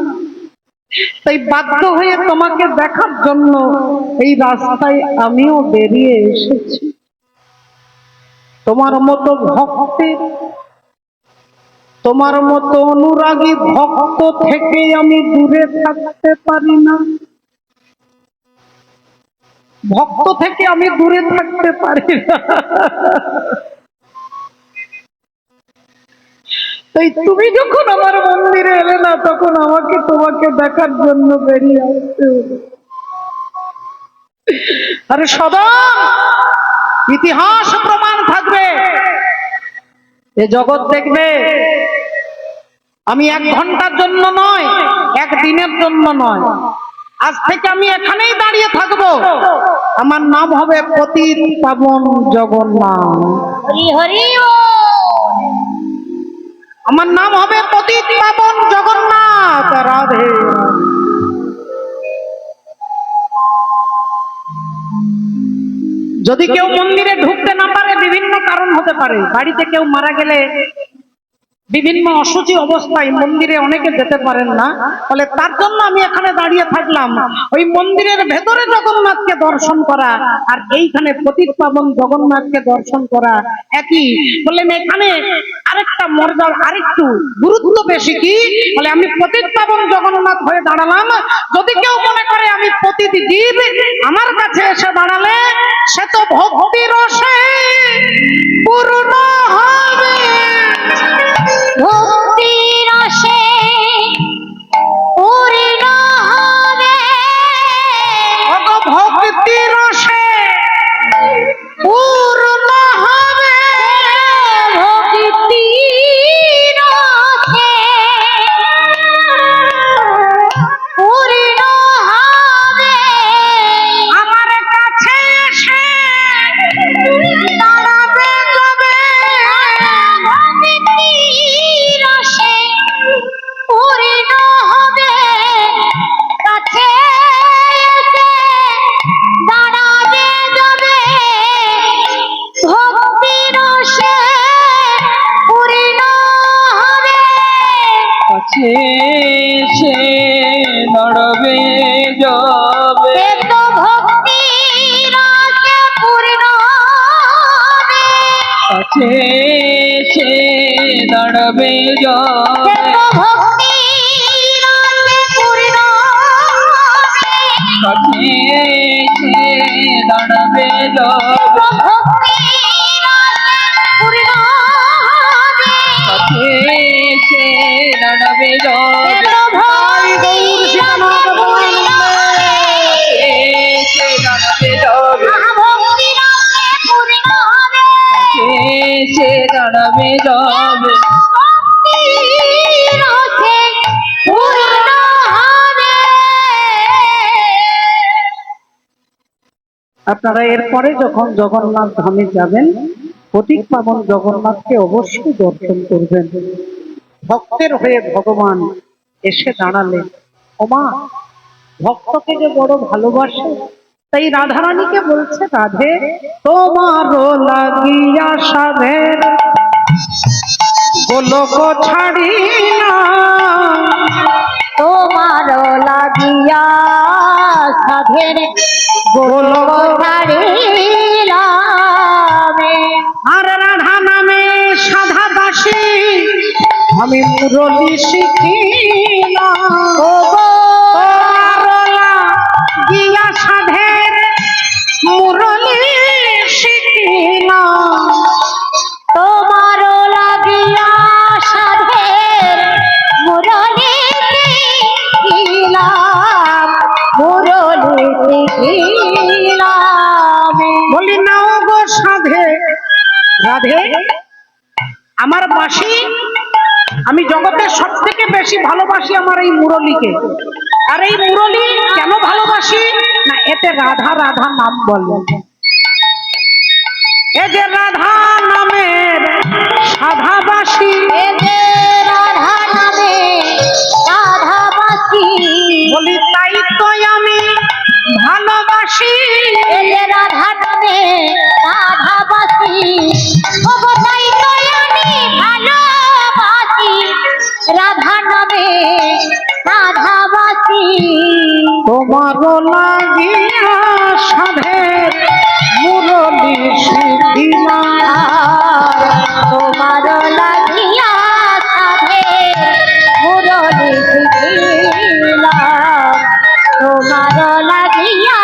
তাই বাধ্য হয়ে তোমাকে দেখার জন্য এই রাস্তায় আমিও বেরিয়ে এসেছি। তোমার মতো ভক্তের, তোমার মতো অনুরাগী ভক্ত থেকে আমি দূরে থাকতে পারি না, ভক্ত থেকে আমি দূরে থাকতে পারি না। তাই তুমি যখন আমার মন্দিরে এলে না, তখন আমাকে তোমাকে দেখার জন্য বেরিয়ে আসতে হলো। আরে সদা ইতিহাস প্রমাণ থাকবে, এ জগৎ দেখবে, আমি 1 ঘন্টার জন্য নয়, 1 দিনের জন্য নয়, আজ থেকে আমি এখানেই দাঁড়িয়ে থাকবো। আমার নাম হবে পতিত পাবন জগন্নাথ। হরি হরি আমার নাম হবে পতিত পাবন জগন্নাথ। রাধে। যদি কেউ মন্দিরে ঢুকতে না পারে, বিভিন্ন কারণ হতে পারে। বাড়িতে কেউ মারা গেলে বিভিন্ন অসুচি অবস্থায় মন্দিরে অনেকে যেতে পারেন না, ফলে তার জন্য আমি এখানে দাঁড়িয়ে থাকলাম। ওই মন্দিরের ভেতরে জগন্নাথকে দর্শন করা আর এইখানে পতিত পাবন জগন্নাথকে দর্শন করা একই। বললেন এখানে আরেকটা মর্যাদা, আরেকটু গুরুত্ব বেশি। কি বলে, আমি পতিত পাবন জগন্নাথ হয়ে দাঁড়ালাম। যদি কেউ মনে করে আমি পতিত জীব, আমার কাছে এসে দাঁড়ালে সে তো ভক্তি রসে পূর্ণ হবে। ভক্তি রসে পূর্ণ হবে, ভক্তি রসে পূর্ণ হবে, ভক্তি রসে পূর্ণ হবে। আমার কাছে এসে দাঁড়াবে তবে, ভক্তি রসে পূর্ণ হবে, কাছে এসে দাঁড়াবে যাবে। ভক্তি রসে পূর্ণ হবে, কাছে সে নড়বে যাবে, এ তো ভক্তি রসে পূর্ণ হবে, কাছে সে নড়বে এ যাবে, তো ভক্তি রসে পূর্ণ হবে, কাছে সে নড়বে যাবে, ভক্তি রসে পূর্ণ হবে, কাছে সে নড়বে এ যাবে, তো ভক্তি রসে পূর্ণ হবে, সে নড়বে যাবে, ভক্তি রসে পূর্ণ হবে, সে নড়বে যাবে। ভক্তি রসে পূর্ণ হবে। আপনারা এরপরে যখন জগন্নাথ ধামে যাবেন, পতিত পাবন জগন্নাথকে অবশ্যই দর্শন করবেন। ভক্তের হয়ে ভগবান এসে দাঁড়ালেন। ওমা, ভক্তকে যে বড় ভালোবাসে, তাই রাধারানীকে বলছে, রাধে তোমারও লাগিয়া সাধের গোলক ছাড়ি না, তোমার লাগিয়া সাধের গোলক ছাড়িলামে। আর রাধা নামে সাধা দাসী আমি মুরলি শিখিলাম। ও গো তোমারলা গিয়া সাধের মুরলি শিখিলাম। তোমার লাগিয়া সাধের মুরলি শিখিলাম, মুরলি শিখিলাম। বলি নাও গো সাধে রাধে, আমার বাঁশি আমি জগতের সব থেকে বেশি ভালোবাসি আমার এই মুরলীকে। আর এই মুরলী কেন ভালোবাসি না, এতে রাধা রাধা নাম বলে। এ যে রাধা নামের সাধাবাসী, এ যে রাধা নামে রাধাবাসী, বলি তাই তো আমি ভালোবাসি। এ যে রাধা নামে রাধাবাসী, ও গো তাই তো আমি ভালোবাসি। রাধা নামে রাধাবাসী, তোমার লাগিয়া সাধের মুরলী শিখিলাম। তোমার লাগিয়া সাধের মুরলি শিখিলাম, তোমার লাগিয়া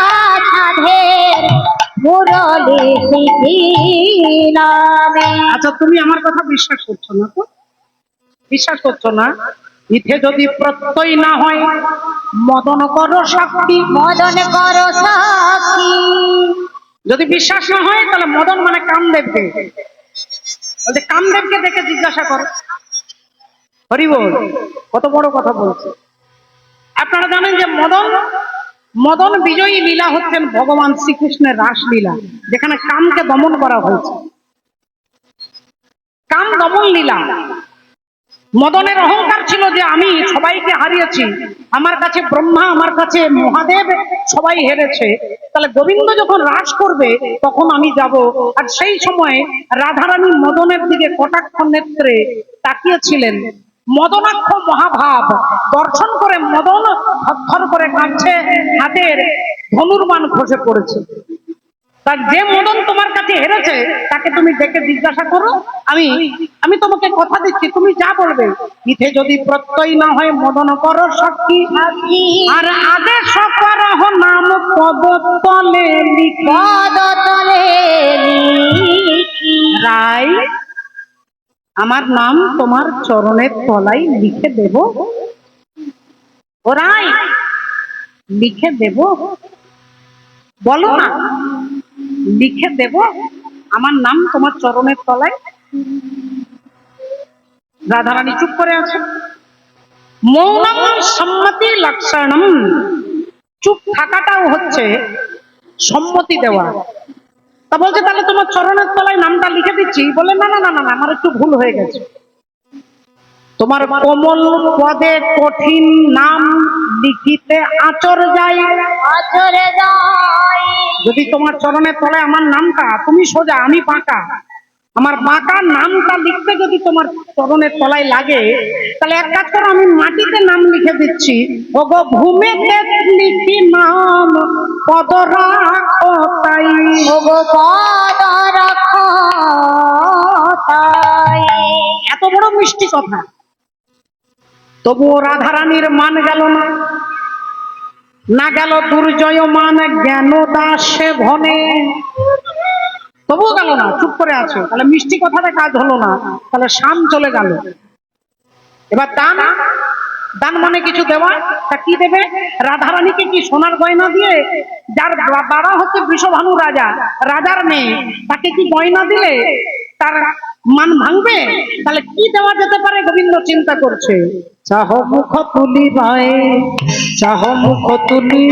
সাধের মুরলি শিখিলাম। আচ্ছা, তুমি আমার কথা বিশ্বাস করছো না তো? বিশ্বাস করছো না? ইথে যদি প্রত্যয় না হয় মদন করো সাক্ষী। মদন করো সাক্ষী, যদি বিশ্বাস না হয় তাহলে মদন মানে কামদেবকে, বলছে কামদেবকে দেখে জিজ্ঞাসা করো। হরি বল, কত বড় কথা বলছে। আপনারা জানেন যে মদন বিজয়ী লীলা হচ্ছেন ভগবান শ্রীকৃষ্ণের রাসলীলা, যেখানে কামকে দমন করা হয়েছে। কাম দমন লীলা। মদনের অহংকার ছিল যে আমি সবাইকে হারিয়েছি, আমার কাছে ব্রহ্মা, আমার কাছে মহাদেব, সবাই হেরেছে। তাহলে গোবিন্দ যখন রাস করবে তখন আমি যাব। আর সেই সময় রাধারানী মদনের দিকে কটাক্ষ নেত্রে তাকিয়েছিলেন। মদনাক্ষ মহাভাব দর্শন করে মদন থরথর করে কাঁপছে, হাতের ধনুর্বাণ খসে পড়েছে। তার যে মদন তোমার কাছে হেরেছে তাকে তুমি ডেকে জিজ্ঞাসা করো, আমি তোমাকে কথা দিচ্ছি, তুমি যা বলবে। ইথে যদি প্রত্যয় না হয় মদন করো সাক্ষী, আর আদেশ করহ নাম পদতলে লিখি। পদতলে লিখি, রায়, আমার নাম তোমার চরণের তলায় লিখে দেব। ও রায়, লিখে দেব, বলো না, লিখে দেব আমার নাম তোমার চরণের তলায়। রাধারানী চুপ করে আছে। মৌনম সম্মতি লক্ষণম, চুপ থাকাটাও হচ্ছে সম্মতি দেওয়া। তা বলছে তাহলে তোমার চরণের তলায় নামটা লিখে দিচ্ছি। বলে না না না না, আমার একটু ভুল হয়ে গেছে। তোমার কোমল পদে কঠিন নাম লিখিতে আচর যায়। আচরে যায়, যদি তোমার চরণের তলায় আমার নামটা, তুমি সোজা আমি বাঁকা, আমার বাঁকা নামটা লিখতে যদি তোমার চরণের তলায় লাগে, তাহলে এক কাজ করো, আমি মাটিতে নাম লিখে দিচ্ছি। ওগো ভূমিতে লিখি নাম পদ রাখো তাই। ও গো পদ রাখো তাই। এত বড় মিষ্টি কথা, তবুও রাধারানীর মান গেল না। না গেল দুর্জয় মান জ্ঞান দাসে ভনে, তবুও গেল না, চুপ করে আছে। তাহলে মিষ্টি কথাটা কাজ হলো না, তাহলে শাম চলে গেল। এবার দান, দান মানে কিছু দেওয়া। তা কি দেবে? রাধারানীকে কি সোনার গয়না দিয়ে? যার বাবা হচ্ছে বৃষভানু রাজা, রাজার মেয়ে, তাকে কি গয়না দিলে তার মান ভাঙবে? তাহলে কি দেওয়া যেতে পারে গোবিন্দ চিন্তা করছে। চাহ মুখ তুলি রায়, চাহ মুখ তুলি,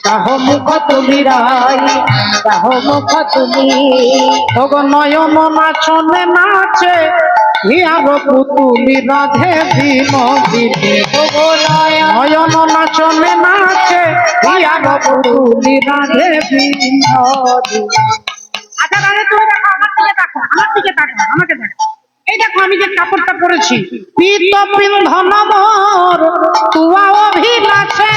চাহ মুখ তুলি রায়, চাহ মুখ তুলি। ওগো নয়ন নাচনে নাচে হিয়ার পুতুলি রাধে বিনোদিনী। ওগো নয়ন নাচনে নাচে হিয়ার পুতুলি রাধে বিনোদিনী। আচ্ছা রাধে, তুমি দেখো, আমার দিকে দেখো, আমার দিকে দেখো, আমাকে দেখো। এই দেখো আমি যে কাপড়টা পরেছি, পিত পিন্ধন মোর তুয়া অভিলাষে,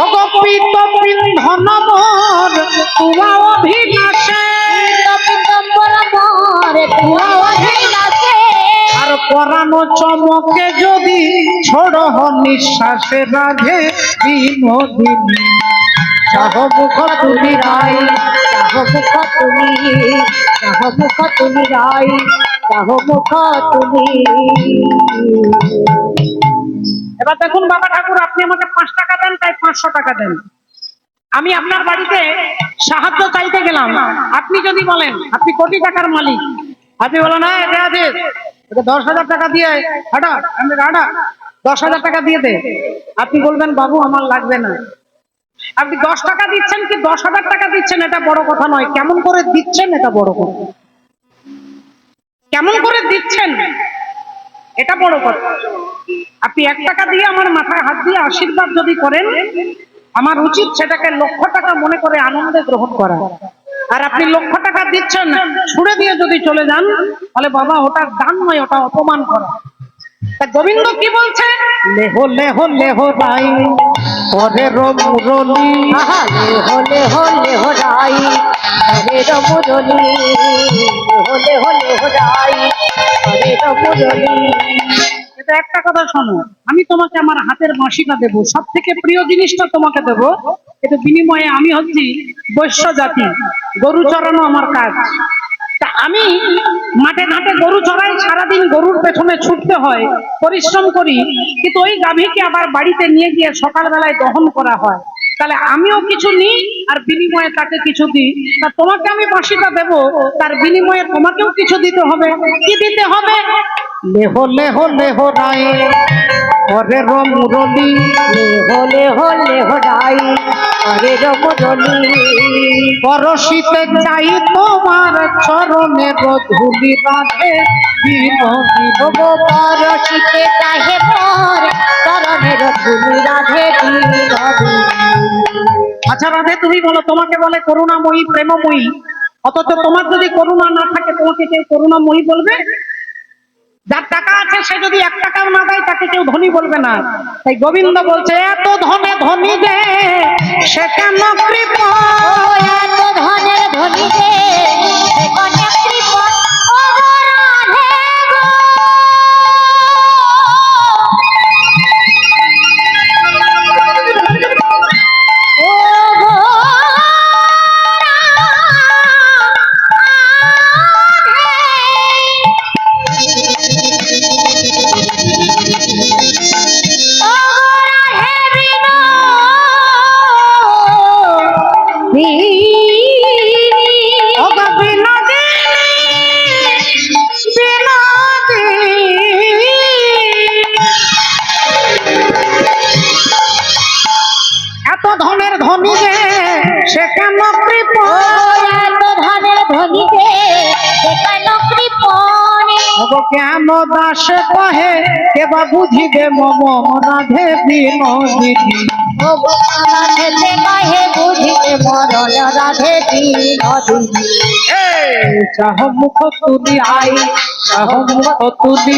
ওগো পিত পিন্ধন মোর তুয়া অভিলাষে, আর পরানো চমকে যদি ছোড় নিঃশ্বাসে রাধে বিনোদিনী, চাহ মুখ তুমি রাই, চাহ মুখ তুমি, চাহ মুখ তুমি রাই, চাহ মুখ তুমি। এবার দেখুন বাবা ঠাকুর, আপনি আমাকে 5 টাকা দেন, তাই 500 টাকা দেন। আমি আপনার বাড়িতে সাহায্য চাইতে গেলাম, আপনি যদি বলেন আপনি কোটি টাকার মালিক, আপনি বলেন না এটা আছে, এটা 10,000 টাকা দিয়ে হাঁটা, আমি হাঁটা 10,000 টাকা দিয়ে দে, আপনি বলবেন বাবু আমার লাগবে না। আপনি 10 টাকা দিচ্ছেন কি 10,000 টাকা দিচ্ছেন এটা বড় কথা নয়, কেমন করে দিচ্ছেন এটা বড় কথা। কেমন করে দিচ্ছেন এটা বড় কথা। আপনি 1 টাকা দিয়ে আমার মাথায় হাত দিয়ে আশীর্বাদ যদি করেন, আমার উচিত সেটাকে লক্ষ টাকা মনে করে আনন্দে গ্রহণ করা। আর আপনি লক্ষ টাকা দিচ্ছেন, ছুড়ে দিয়ে যদি চলে যান, তাহলে বাবা ওটা দান নয়, ওটা অপমান করা। তা গোবিন্দ কি বলছে, লেহ লেহ লেহ রাই পরে মুরলি, হলে হলে হরাই, হরে রমুরলি, হলে হলে হরাই, হরে রমুরলি। এটা একটা কথা শোনো, আমি তোমাকে আমার হাতের বাঁশিটা দেবো, সব থেকে প্রিয় জিনিসটা তোমাকে দেবো, এটা বিনিময়ে আমি হচ্ছি বৈশ্য জাতি, গরু চড়ানো আমার কাজ। তা আমি মাঠে ঘাটে গরু চড়াই, সারাদিন গরুর পেছনে ছুটতে হয়, পরিশ্রম করি, কিন্তু ওই গাভীকে আবার বাড়িতে নিয়ে গিয়ে সকালবেলায় দহন করা হয়। তাহলে আমিও কিছু নিই আর বিনিময়ে তাকে কিছু দিই। তা তোমাকে আমি বাঁশিটা দেবো, তার বিনিময়ে তোমাকেও কিছু দিতে হবে। কি দিতে হবে? লেহ লেহ লেহ রায় পরে মুরলি, হলে হলে হরাই, হরে রমুরলি। পরশিতে চাই তোমার চরণের ধুলি রাধে বিনোদিনী। ভোগ পরশিতে চাহে মোর চরণের ধুলি রাধে বিনোদিনী। আচ্ছা রাধে, তুমি বলো, তোমাকে বলে করুণাময়ী, প্রেমময়ী, অথচ তোমার যদি করুণা না থাকে তোমাকে কেউ করুণাময়ী বলবে? যার টাকা আছে সে যদি 1 টাকাও না দেয় তাকে কেউ ধনী বলবে না। তাই গোবিন্দ বলছে, এত ধনে ধনী যে সে কেন কৃপা, এত ধনের ধনী যে সে কনে কৃপণ, ও রাধে গো। ও গো ও গো বিনোদিনী, বিনোদিনী। এত ধনের ধনী যে সে কেন কৃপণ, এত ধনের ধনী যে সে কেন কৃপণ, কেন দাস কহে কেবা বুঝিবে মম রাধে বিনোদিনী। রাধে কহে বুঝিতে মরণ রাধে বিনোদিনী। চাহ মুখ তুলি আই, চাহ মুখ তুলি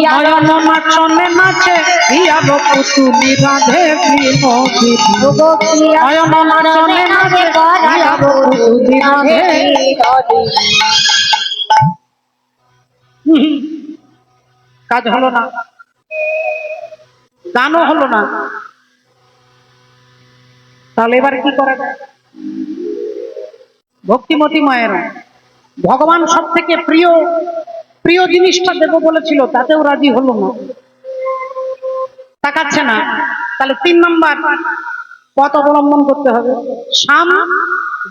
নয়ন নাচনে নাচে হিয়ার পুতুলি রাধে বিনোদিনী। নয়ন নাচনে নাচে হিয়ার পুতুলি রাধে। কাজ হলো না, গানও হলো না, তাহলে এবার কি করা যায়? ভক্তিমতী মায়েরা, ভগবান সব থেকে প্রিয় প্রিয় জিনিসটা দেবো বলেছিল, তাতেও রাজি হলো না, তাকাচ্ছে না। তাহলে 3 নাম্বার পথ অবলম্বন করতে হবে, সাম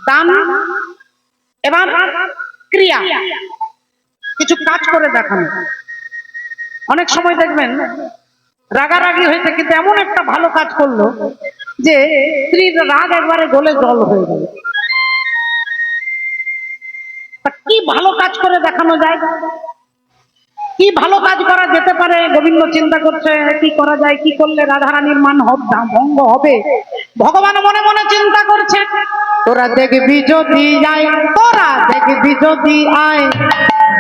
দান, এবার ক্রিয়া, কিছু কাজ করে দেখানো। অনেক সময় দেখবেন রাগারাগি হয়েছে, কিন্তু এমন একটা ভালো কাজ করলো যে স্ত্রীর রাগ একবারে গলে জল হয়ে গেল। কি ভালো কাজ করে দেখানো যায়, কি ভালো কাজ করা যেতে পারে গোবিন্দ চিন্তা করছে, কি করা যায়, কি করলে রাধারানীর মান ভঙ্গ হবে। ভগবান মনে মনে চিন্তা করছে, তোরা দেখবি যদি আয়, তোরা দেখবি যদি আয়,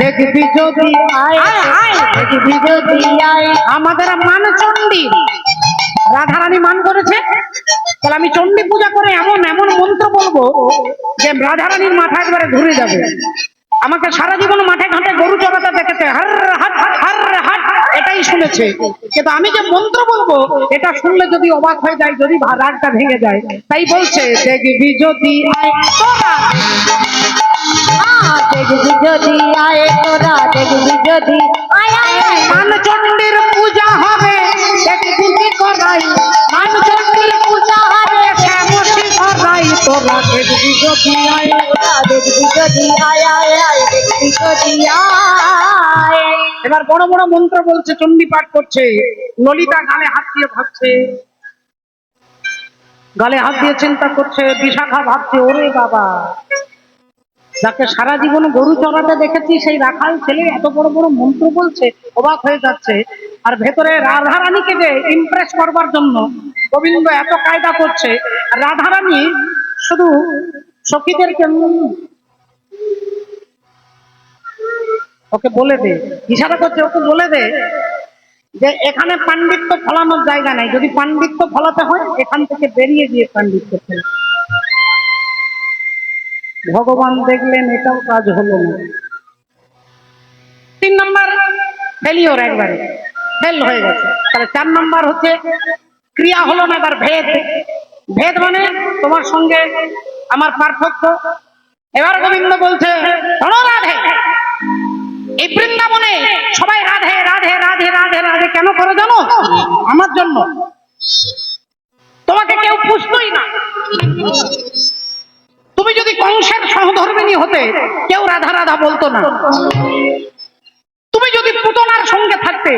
দেখবি যদি আয়, আয় দেখবি যদি আয়। আমাদের মান চণ্ডী রাধারানী মান করেছে, তাহলে আমি চণ্ডী পূজা করে এমন এমন মন্ত্র বলবো যে রাধারানীর মাথা একবারে ঘুরে যাবে। আমাকে সারা জীবন মাঠে ঘাটে গরু চড়াতে দেখেছে, হার হাট হার হাট এটাই শুনেছে, কিন্তু আমি যে মন্ত্র বলবো এটা শুনলে যদি অবাক হয়ে যায়, যদি রাগটা ভেঙে যায়, তাই বলছে দেখবি যদি আয়, তোরা দেখবি যদি আয়, তোরা দেখবি যদি আয়, আয় আয়। মানচণ্ডীর পূজা হবে, দেখবি কি করাই, মানচণ্ডীর পূজা হবে, শ্যামসী করাই, তোরা দেখবি যদি আয়, তোরা দেখবি যদি আয়, আয় আয় দেখবি যদি আয়। এবার বড় বড় মন্ত্র বলছে, চণ্ডী পাঠ করছে, ললিতা গালে হাত দিয়ে ভাবছে, গালে হাত দিয়ে চিন্তা করছে, বিশাখা ভাবছে, ওরে বাবা, যাকে সারা জীবন গরু চড়াতে দেখেছি সেই রাখাল ছেলে এত বড় বড় মন্ত্র বলছে, অবাক হয়ে যাচ্ছে। আর ভেতরে রাধারানীকে যে ইমপ্রেস করবার জন্য গোবিন্দ এত কায়দা করছে, রাধারানী শুধু সখীদেরকে ওকে বলে দে, ইশারা করছে, ওকে বলে দে যে এখানে পাণ্ডিত্য ফলানোর জায়গা নাই, যদি পাণ্ডিত্য ফলাতে হয় এখান থেকে বেরিয়ে গিয়ে পাণ্ডিত্য ফেলে। ভগবান দেখলেন এটাও কাজ হলো না, 3 নম্বর ফেলিওর, একবারে ফেল হয়ে গেছে। তাহলে 4 নম্বর হচ্ছে ক্রিয়া হলো না, এবার ভেদ। ভেদ মানে তোমার সঙ্গে আমার পার্থক্য। এবার গোবিন্দ বলছে, শোনো রাধে, এই বৃন্দাবনে সবাই রাধে রাধে রাধে রাধে রাধে কেন করে জানো? আমার জন্য। তোমাকে কেউ পুষতই না। তুমি যদি কংসের সহধর্মিণী হতে, কেউ রাধা রাধা বলতো না। তুমি যদি পুতনার সঙ্গে থাকতে,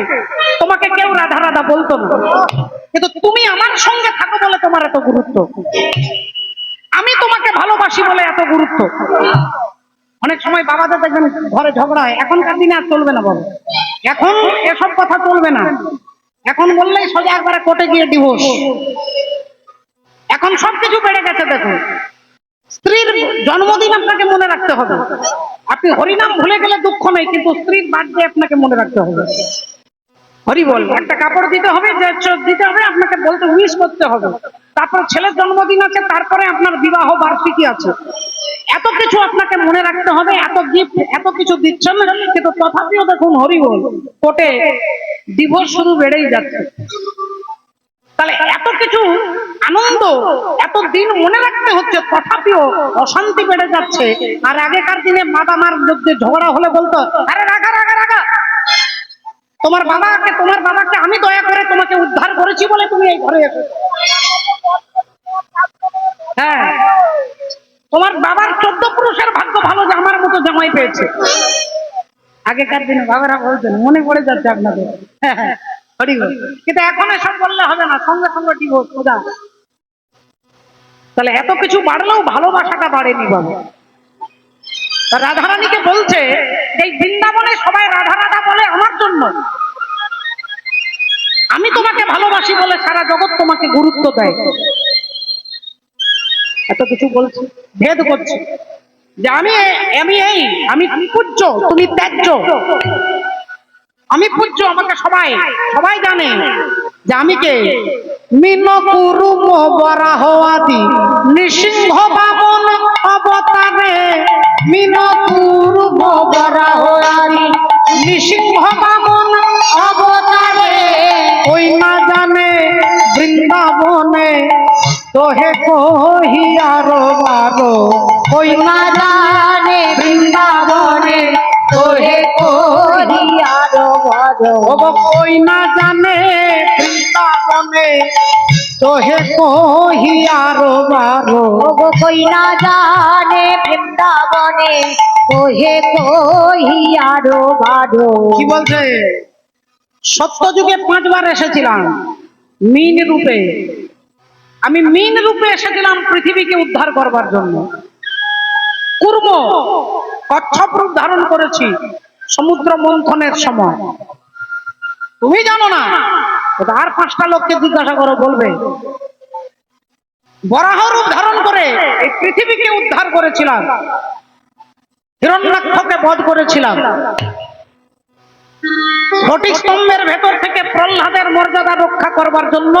তোমাকে কেউ রাধা রাধা বলতো না। কিন্তু তুমি আমার সঙ্গে থাকো বলে তোমার এত গুরুত্ব, আমি তোমাকে ভালোবাসি বলে এত গুরুত্ব। অনেক সময় বাবাদের দেখবেন ঘরে ঝগড়া হয়, এখনকার দিনে আর চলবে না বাবা, এখন এসব কথা চলবে না। এখন বললেই সোজা একবারে কোর্টে গিয়ে ডিভোর্স। এখন সবকিছু বেড়ে গেছে। দেখুন, স্ত্রীর জন্মদিন আপনাকে মনে রাখতে হবে। আপনি হরিনাম ভুলে গেলে দুঃখ নেই, কিন্তু স্ত্রীর বার্থডে আপনাকে মনে রাখতে হবে। হরি বল, একটা কাপড় দিতে হবে, যে দিতে হবে, আপনাকে বলতে উইশ করতে হবে। তারপর ছেলের জন্মদিন আছে, তারপরে আপনার বিবাহ বার্ষিকী আছে। এত কিছু আপনাকে মনে রাখতে হবে, এত গিফট, এত কিছু দিচ্ছেন, কিন্তু তথাপিও দেখুন হরি বল কোর্টে ডিভোর্স শুরু বেড়েই যাচ্ছে। তাহলে এত কিছু আনন্দ, এত দিন মনে রাখতে হচ্ছে, তথাপিও অশান্তি বেড়ে যাচ্ছে। আর আগেকার দিনে বাবা মার মধ্যে ঝগড়া হলে বলতো, আরে রাগা রাগা রাগা, তোমার বাবাকে আমি দয়া করে তোমাকে উদ্ধার করেছি বলে তুমি এই ঘরে এসেছো। হ্যাঁ, তোমার বাবার 14 পুরুষের ভাগ্য ভালো যে আমার মতো জামাই পেয়েছে। আগেকার দিনে বাবারা বলতেন, মনে পড়ে যাচ্ছে আপনাদের। হ্যাঁ, কিন্তু এখন এসব বললে হবে না, সঙ্গে সঙ্গে ডিভোর্স সোজা। তাহলে এত কিছু বাড়লেও ভালোবাসাটা বাড়েনি বাবা। রাধারানীকে বলছে, এই বৃন্দাবনে সবাই রাধা রাধা বলে আমার জন্য, আমি তোমাকে ভালোবাসি বলে সারা জগৎ তোমাকে গুরুত্ব দেয়। এত কিছু বলছে, ভেদ করছে যে আমি পূজ্য, তুমি ত্যায্য। আমি পূজ্য, আমাকে সবাই সবাই জানে যে আমি কে। মিন কুরুম বরাহ আদি নৃসিংহ বামন অবতারে, মিন কুরুম বরাহ আদি নৃসিংহ বামন অবতারে, ওই না জানে বৃন্দাবনে তোহে কহিয়ারো বারো, ওই না জানে বৃন্দাবনে তোহে কহিয়ারো বারো, ওই না জানে বৃন্দাবনে তোহে কহিয়ারো বারো, কই না জানে বৃন্দাবনে তোহে কহিয়ারো বারো। কি বলছে? সত্যযুগে 5 বার এসেছিলাম মীন রূপে। আমি মীন রূপে এসেছিলাম পৃথিবীকে উদ্ধার করবার জন্য। কুর্ম কচ্ছপ রূপ ধারণ করেছি, সমুদ্র মন্থনের সময়। তুমি জানো না, আর 5টা লোককে জিজ্ঞাসা করো, বলবে। বরাহ রূপ ধারণ করে এই পৃথিবীকে উদ্ধার করেছিলাম, হিরণ্যাক্ষকে বধ করেছিলাম, ঘটি স্তম্ভের ভেতর থেকে প্রহ্লাদের মর্যাদা রক্ষা করবার জন্য,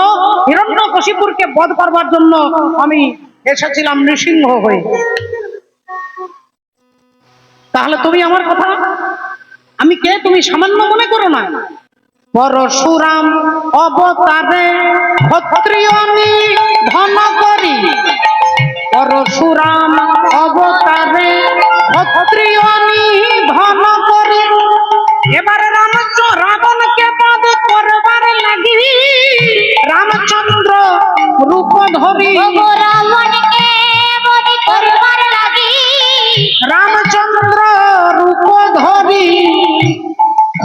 হিরণ্যকশিপুরকে বধ করবার জন্য আমি এসেছিলাম নৃসিংহ হয়ে। তাহলে তুমি আমার কথা, আমি কে তুমি সামান্য মনে করো না। পরশুরাম অবতারে ক্ষত্রিয় নিধন করি, পরশুরাম অবতারে ক্ষত্রিয় নিধন করি। এবারে রাবণকে বধ করবার লাগি, রামচন্দ্র রূপ ধরি, ওগো রাবণকে বধ করবার লাগি, রামচন্দ্র রূপ ধরি।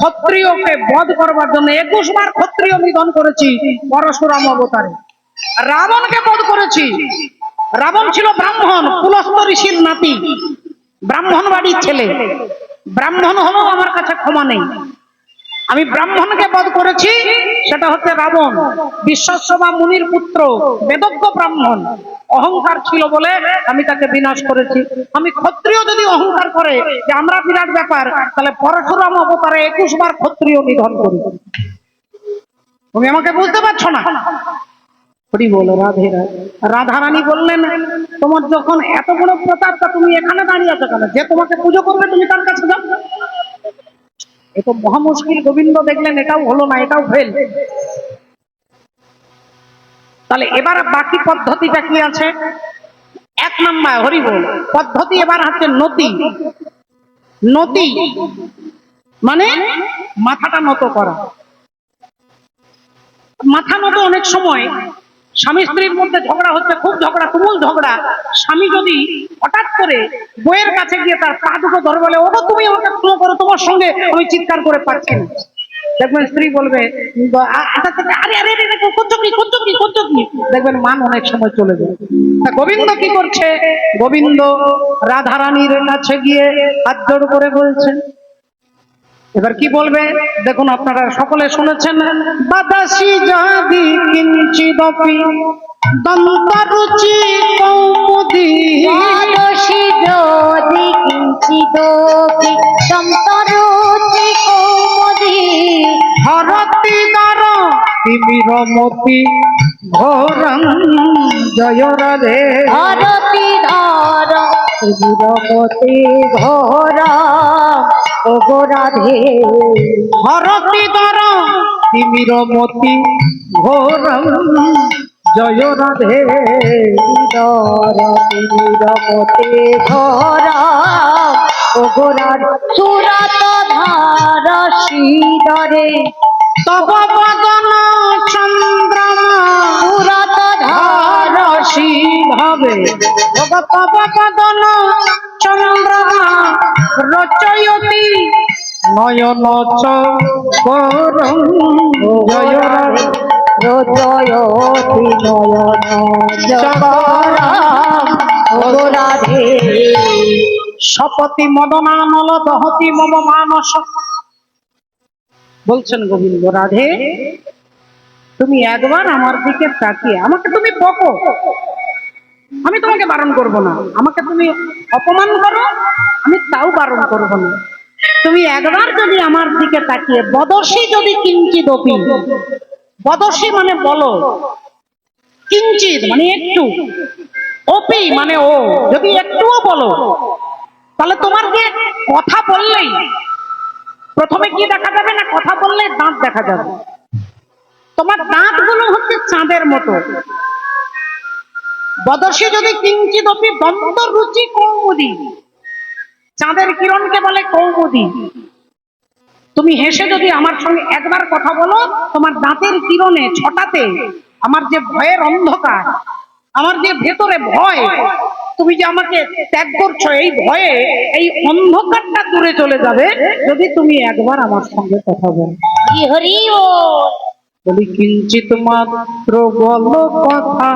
ক্ষত্রিয়কে বধ করবার জন্য 21 বার ক্ষত্রিয় নিধন করেছি পরশুরাম অবতারে। রাবণকে বধ করেছি। রাবণ ছিল ব্রাহ্মণ, পুলস্ত ঋষির নাতি, ব্রাহ্মণ বাড়ির ছেলে। ব্রাহ্মণ হলেও আমার কাছে ক্ষমা নেই। আমি ব্রাহ্মণকে বধ করেছি, সেটা হচ্ছে রাবণ, বিশ্বস্যবা মুনির পুত্র, বেদজ্ঞ ব্রাহ্মণ। অহংকার ছিল বলে আমি তাকে বিনাশ করেছি। আমি ক্ষত্রিয় যদি অহংকার করে যে আমরা বিরাট ব্যাপার, তাহলে পরশুরাম অবতারে 21 বার ক্ষত্রিয় নিধন করি। তুমি আমাকে বুঝতে পারছো না? হরি বল, রাধে রাধে। রাধারানী বললেন, তোমার যখন এত বড় প্রতাপ, তা তুমি এখানে দাঁড়িয়ে আছো কেন? যে তোমাকে পুজো করবে তুমি তার কাছে যাও। এ তো মহা মুশকিল। গোবিন্দ দেখলেন এটাও হলো না, এটাও ফেল। তাহলে এবার বাকি পদ্ধতিটা কি আছে? 1 নাম্বার হরি বল পদ্ধতি এবার হচ্ছে নতি। নতি মানে মাথাটা নত করা। মাথা নত অনেক সময় স্বামী স্ত্রীর মধ্যে ঝগড়া হচ্ছে, খুব ঝগড়া, তুমুল ঝগড়া। স্বামী যদি হঠাৎ করে বইয়ের কাছে গিয়ে তার পা দুটো ধরে বলে, ওগো তুমি আমাকে ক্ষমা করো, তোমার সঙ্গে আমি চিৎকার করে পাচ্ছি না। দেখবেন স্ত্রী বলবে, আরে আরে করছো কি, করছো কি, করছো কি। দেখবেন মান অনেক সময় চলে যায়। তা গোবিন্দ কি করছে? গোবিন্দ রাধারানীর কাছে গিয়ে হাত জোড় করে বলছেন। এবার কি বলবে দেখুন, আপনারা সকলে শুনেছেন। বাদাসি যদি কিঞ্চিদপি দন্তরুচি কৌমুদি, বাদসি যদি কিঞ্চিদপি দন্তরুচি কৌমুদি, হরতি দর তিমিরমতি ঘোরং জয় রাধে, হরতি ধর তিমিরমতি ঘোর, ওগো রাধে। হরতি দর তিমিরমতি ঘোরং জয় রাধে, দর তিমিরমতি ঘোর, ওগো রাধে। সুরত ধার শ্রীধরে তব বদন চন্দ্রমা সুরত ধার রসি ভাবে, তব বদন চন্দ্রমা রচয়তি নয়ন চকরং জয় রাধে, হৃদয়তি নয়ন চকর, ওগো রাধে। সপতি মদনানল দহতি মম মানস। বলছেন গোবিন্দ, রাধে তুমি একবার আমার দিকে তাকিয়ে আমাকে তুমি বকো, আমি তোমাকে বারণ করব না। আমাকে তুমি অপমান করো, আমি তাও বারণ করব না। তুমি একবার যদি আমার দিকে তাকিয়ে বদসি যদি কিঞ্চিদপি, বদসি মানে বলো, কিঞ্চিত মানে একটু, অপি মানে ও, যদি একটুও বলো, তাহলে তোমার যে কথা বললেই প্রথমে কি দেখা যাবে না? কথা বললে দাঁত দেখা যাবে। তোমার দাঁতগুলো হচ্ছে চাঁদের মতো। বদসি যদি কিঞ্চিদপি দন্ত রুচি কৌমুদি, চাঁদের কিরণকে বলে কৌমুদি। তুমি হেসে যদি আমার সঙ্গে একবার কথা বলো, তোমার দাঁতের কিরণে ছটাতে আমার যে ভয়ের অন্ধকার, আমার যে ভেতরে ভয়, তুমি যে আমাকে ত্যাগ করছো, এই ভয়ে এই অন্ধকারটা দূরে চলে যাবে যদি তুমি একবার আমার সঙ্গে কথা বলো। হরি হরি বল। বলি কিঞ্চিত মাত্র বলো কথা,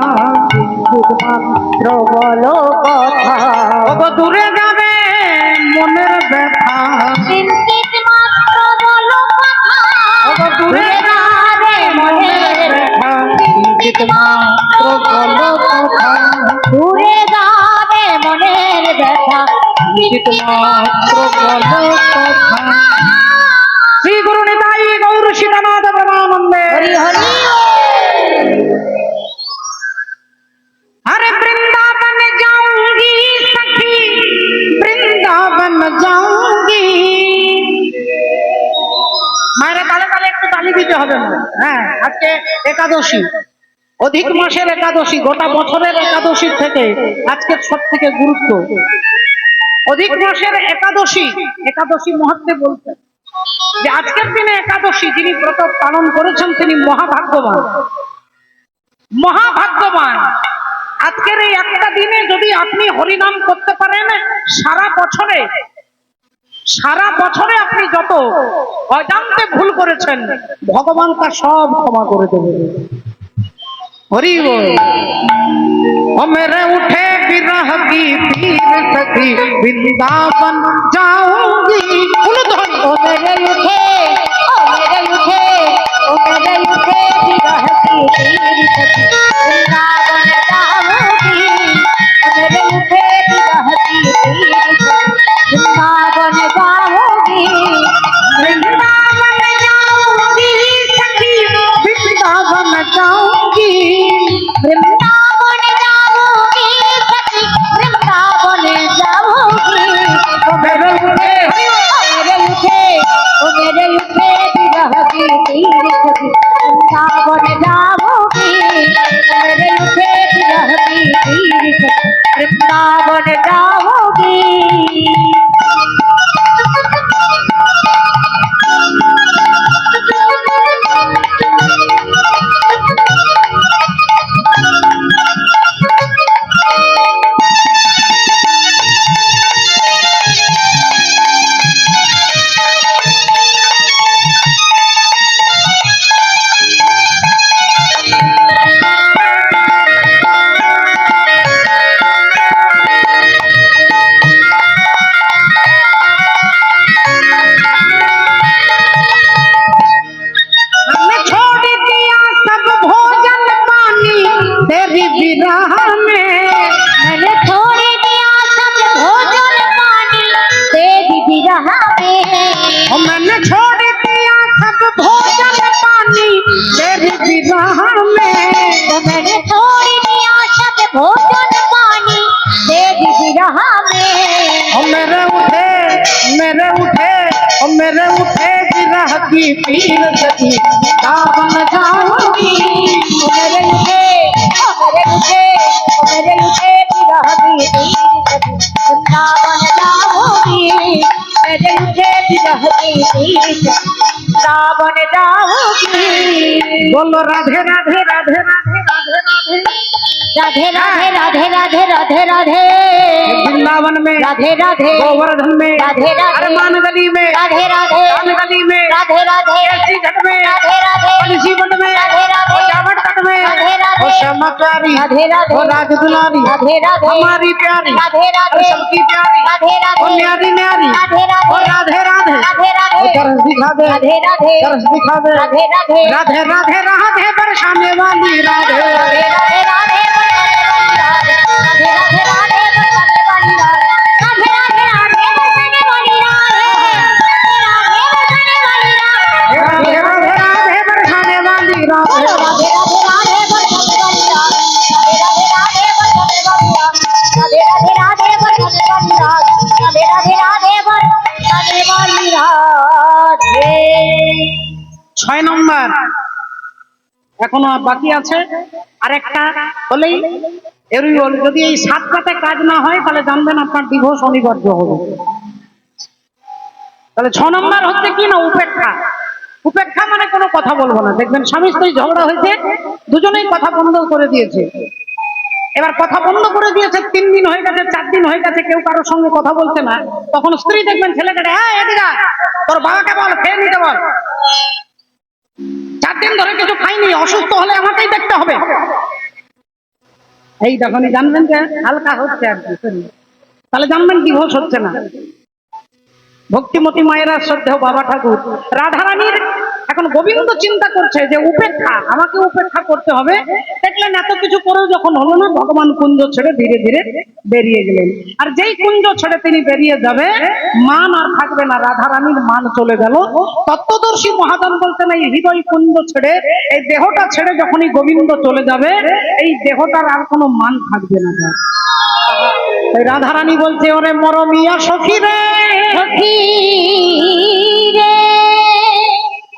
কিঞ্চিত মাত্র বলো কথা, ওগো দূরে যাবে মনের ব্যথা, কিঞ্চিত মাত্র বলো কথা, দূরে যাবে মনের ব্যথা, নিশ্চিত মাত্র বলো কথা। শ্রী গুরু নিতাই গৌর সীতানাথ প্রেমানন্দে। হরি হরি। अरे वृंदावन जाऊंगी सखी, वृंदावन जाऊंगी। মায়েরা তালে তালে একটু তালি দিতে হবে না। হ্যাঁ, আজকে একাদশী, অধিক মাসের একাদশী, গোটা বছরের একাদশীর থেকে আজকে সব থেকে গুরুত্ব। অধিক মাসের একাদশী, একাদশী মহাত্মে বলতেন যে আজকের দিনে একাদশী যিনি ব্রত পালন করেছেন তিনি মহাভাগ্যবান, মহাভাগ্যবান। আজকের এই একটা দিনে যদি আপনি হরিনাম করতে পারেন, সারা বছরে আপনি যত অজান্তে ভুল করেছেন ভগবান তা সব ক্ষমা করে দেবে। हरि बोल। ओ मेरे उठे बिरह की पीर सखी, वृंदावन जाऊंगी। ओ मेरे उठे, ओ मेरे उठे, ओ मेरे उठे विरह की पीर सखी, वृंदावन जाऊंगी। ओ मेरे उठे विरह की पीर सखी, वृंदावन जाऊंगी। वृंदावन जाऊंगी सखी, वृंदावन जाऊंगी। वृंदावन जाऊंगी सखी, वृंदावन जाऊंगी। ओ मेरे उठे, ओ मेरे उठे विरह की पीर सखी, वृंदावन जाऊंगी। ओ मेरे उठे विरह की पीर सखी, वृंदावन जाऊंगी। हमने छोड़ दिया सब भोजन पानी तेरी विरह में। मैंने छोड़ दिया सब भोजन पानी तेरी विरह में। ओ मैंने छोड़ दिया सब भोजन पानी तेरी विरह में। तो मैंने छोड़ दिया सब भोजन पानी तेरी विरह में। ओ मेरे उठे, मेरे उठे, ओ मेरे उठे विरह की पीर सखी, वृंदावन जाऊंगी। ओ मेरे उठे, ओ मेरे उठे, ओ मेरे उठे विरह की पीर सखी, वृंदावन जाऊंगी। मेरे उठे विरह की पीर सखी, वृंदावन जाऊंगी। बोलो राधे राधे राधे राधे राधे राधे। राधे राधे राधे राधे राधे राधे। वृंदावन में, राधे राधे, गोवर्धन में, राधे राधे, अरमान गली में, राधे राधे, राम गली में, राधे राधे, ऐसी घट में, राधे राधे, पंजीवन में, राधे राधे, और जावट तट में, राधे राधे, और श्यामा प्यारी, राधे राधे, और राज दुलारी, राधे राधे, हमारी प्यारी, राधे राधे, और सबकी प्यारी, राधे राधे, और न्यारी न्यारी, राधे राधे, और राधे राधे, राधे राधे, और तरस दिखा दे, राधे राधे, तरस दिखा दे, राधे राधे, राधे राधे राधे बरसाने वाली राधे। राधे राधे राधे राधे राधे राधे बरसाने वाली राधे। राधे राधे राधे बरसाने वाली राधे। राधे राधे राधे बरसाने वाली राधे। राधे राधे राधे बरसाने वाली राधे। राधे राधे राधे बरसाने वाली राधे। राधे राधे राधे बरसाने वाली राधे। 6 নম্বর এখনো বাকি আছে, আরেকটা হলেই এরই যদি এই 7টাতে কাজ না হয় তাহলে জানবেন আপনার ডিভোর্স অনিবার্য হবে। তাহলে 6 নম্বর হচ্ছে কি না, উপেক্ষা। উপেক্ষা মানে কোনো কথা বলবো না। দেখবেন স্বামী স্ত্রী ঝগড়া হয়েছে, দুজনেই কথা বন্ধ করে দিয়েছে। এবার কথা বন্ধ করে দিয়েছে, 3 দিন হয়ে গেছে, 4 দিন হয়ে গেছে, কেউ কারোর সঙ্গে কথা বলছে না। তখন স্ত্রী দেখবেন ছেলেকে, হ্যাঁ এদিকে আয়, তোর বাবাকে বল খেয়ে নিতে বল। 4 দিন ধরে কিছু খাইনি, অসুস্থ হলে আমাকেই দেখতে হবে। এই তখনই জানবেন যে হালকা হচ্ছে আর কি শরীর। তাহলে জানবেন ডিভোর্স হচ্ছে না। ভক্তিমতী মায়েরা, শ্রদ্ধেয় বাবা ঠাকুর রাধারানীর এখন গোবিন্দ চিন্তা করছে যে উপেক্ষা, আমাকে উপেক্ষা করতে হবে। দেখলেন এত কিছু করেও যখন হলো না, ভগবান কুঞ্জ ছেড়ে ধীরে ধীরে বেরিয়ে গেলেন। আর যেই কুঞ্জ ছেড়ে তিনি বেরিয়ে যাবে, মান আর থাকবে না, রাধারানীর মান চলে গেল। তত্ত্বদর্শী মহাজন বলতেন এই হৃদয় কুঞ্জ ছেড়ে, এই দেহটা ছেড়ে যখনই গোবিন্দ চলে যাবে, এই দেহটার আর কোনো মান থাকবে না। তাই রাধারানী বলছে, ওরে মরমিয়া সখী রে, সখী রে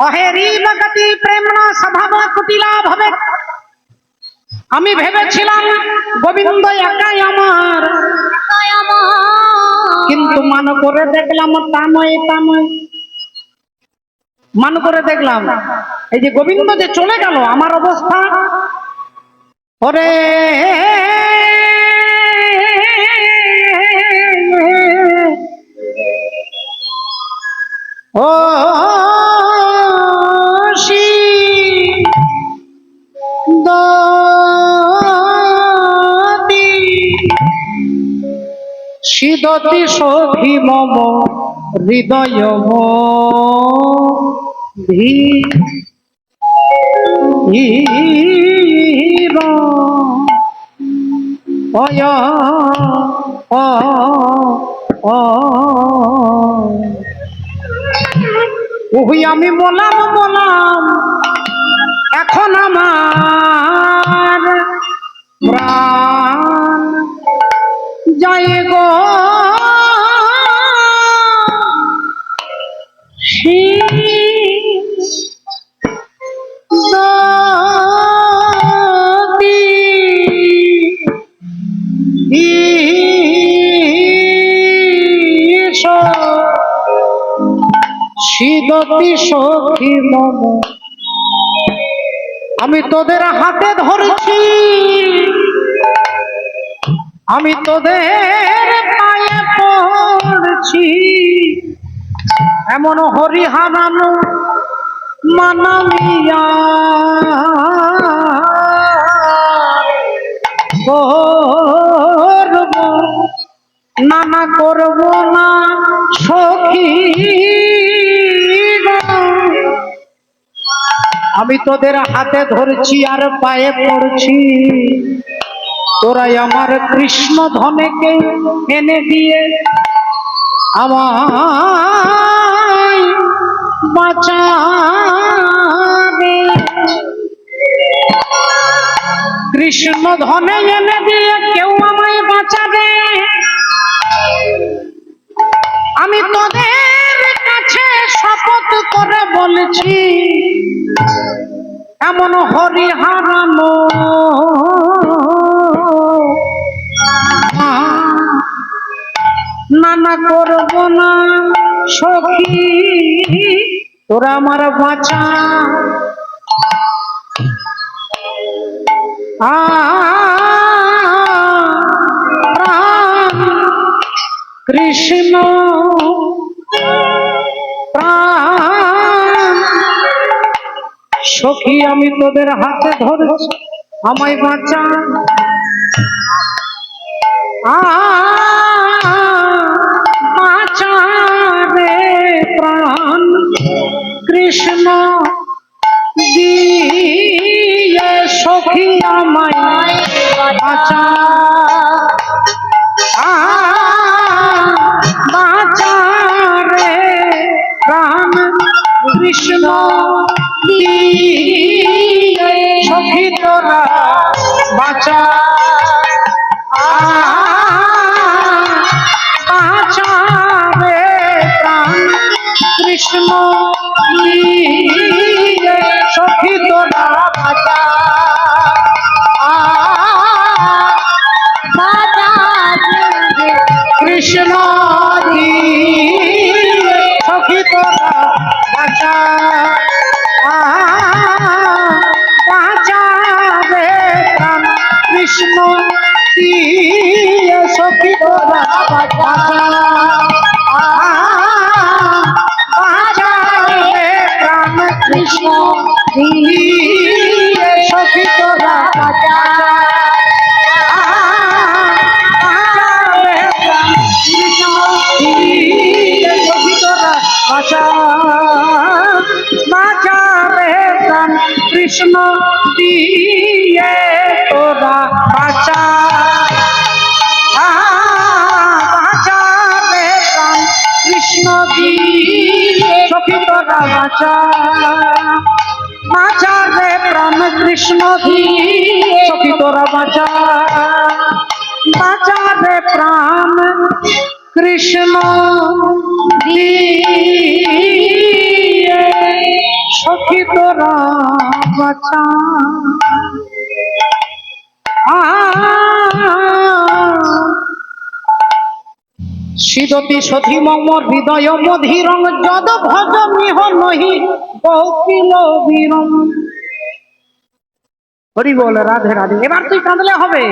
অহেরি লগতি প্রেমনা স্বভাব কুটিলা ভবে। আমি ভেবেছিলাম গোবিন্দ একাই আমার, কিন্তু মান করে দেখলাম তা নয়, তা নয়। মান করে দেখলাম এই যে গোবিন্দ যে চলে গেল, আমার অবস্থা ওরে ও সিদতি সখী মম হৃদয় ধীর অয় ওই আমি বলাম বলাম, এখন আমার প্রাণ যায় গো সিদতি সখী মম। আমি তোদের হাতে ধরেছি, আমি তোদের পায়ে পড়ছি, এমন হরিহারানো মানবিয়া করব নানা করব না সখী। আমি তোদের হাতে ধরছি আর পায়ে পড়ছি, তোরাই আমার কৃষ্ণ ধনেকে এনে দিয়ে আমায় বাঁচাবে। কৃষ্ণ ধনে এনে দিয়ে কেউ আমায় বাঁচাবে। আমি তোদের কাছে শপথ করে বলছি, এমন হরিহারানো নানা করব না সখী, তোরা আমার বাঁচা প্রাণ কৃষ্ণ প্রাণ সখী, আমি তোদের হাতে ধরেছি, আমায় বাঁচা বাঁচা রে প্রাণ কৃষ্ণ দিয়ে সখী আমায় বাঁচা বাঁচা রে প্রাণ কৃষ্ণ দিয়ে সখী তোরা বাঁচা বাঁচা রে প্রাণ কৃষ্ণ দিয়ে সখী তোরা বাঁচা কৃষ্ণ দিয়ে সখী তোরা বাঁচা বাঁচা রে প্রাণ কৃষ্ণ দিয়ে সখী তোরা বাঁচা বাঁচা রে প্রাণ কৃষ্ণ দিয়ে সখী তোরা বাঁচা বাঁচা বাঁচা বাঁচা বাঁচা রে প্রাণ কৃষ্ণ সখী তোরা বাঁচা বাঁচা রে প্রাণ কৃষ্ণ সখী তোরা বাঁচা সিদতি সধি মম হৃদয় মধিরং যদ ভজ মিহ নহি কৌকিল বীরম। হরি বল, রাধে রাধে। এবার তুই কাঁদলে হবে।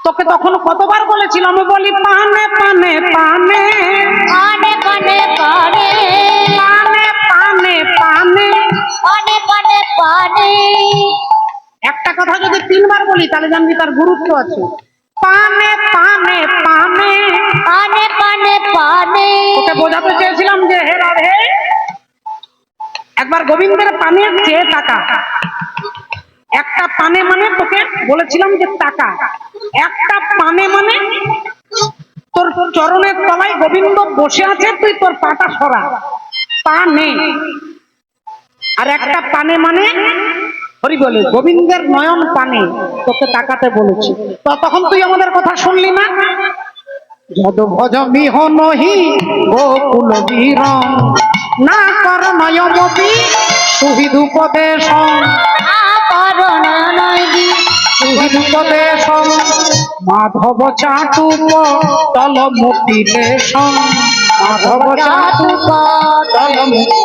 তোকে তখন কতবার বলেছিলাম, আমি বলি পানে পানে পানে পানে পানে পানে পানে পানে পানে পানে পানে পানে। একটা কথা যদি তিনবার বলি তাহলে জানবি তার গুরুত্ব আছে। পানে পানে পানে পানে পানে পানে। তোকে বোঝাতে চেয়েছিলাম যে হে রাধে, একবার গোবিন্দের পানের চেয়ে টাকা। একটা পানে মানে তোকে বলেছিলাম যে টাকা, একটা পানে মানে তোর চরণের তলায় গোবিন্দ বসে আছে, তুই তোর পাটা সরা, পানে। আর একটা পানে মানে হরি বলে গোবিন্দের নয়ন পানে তোকে তাকাতে বলেছি। তো তখন তুই আমাদের কথা শুনলি না। যদ ভজ মিহ নহি গোকুল বীরং না কর নয়মপি সুবিধুপদেশং সুবিধুপদেশং মাধব চাটুপ তলমুটিলেশং মাধব চাটুপ তলমুটি।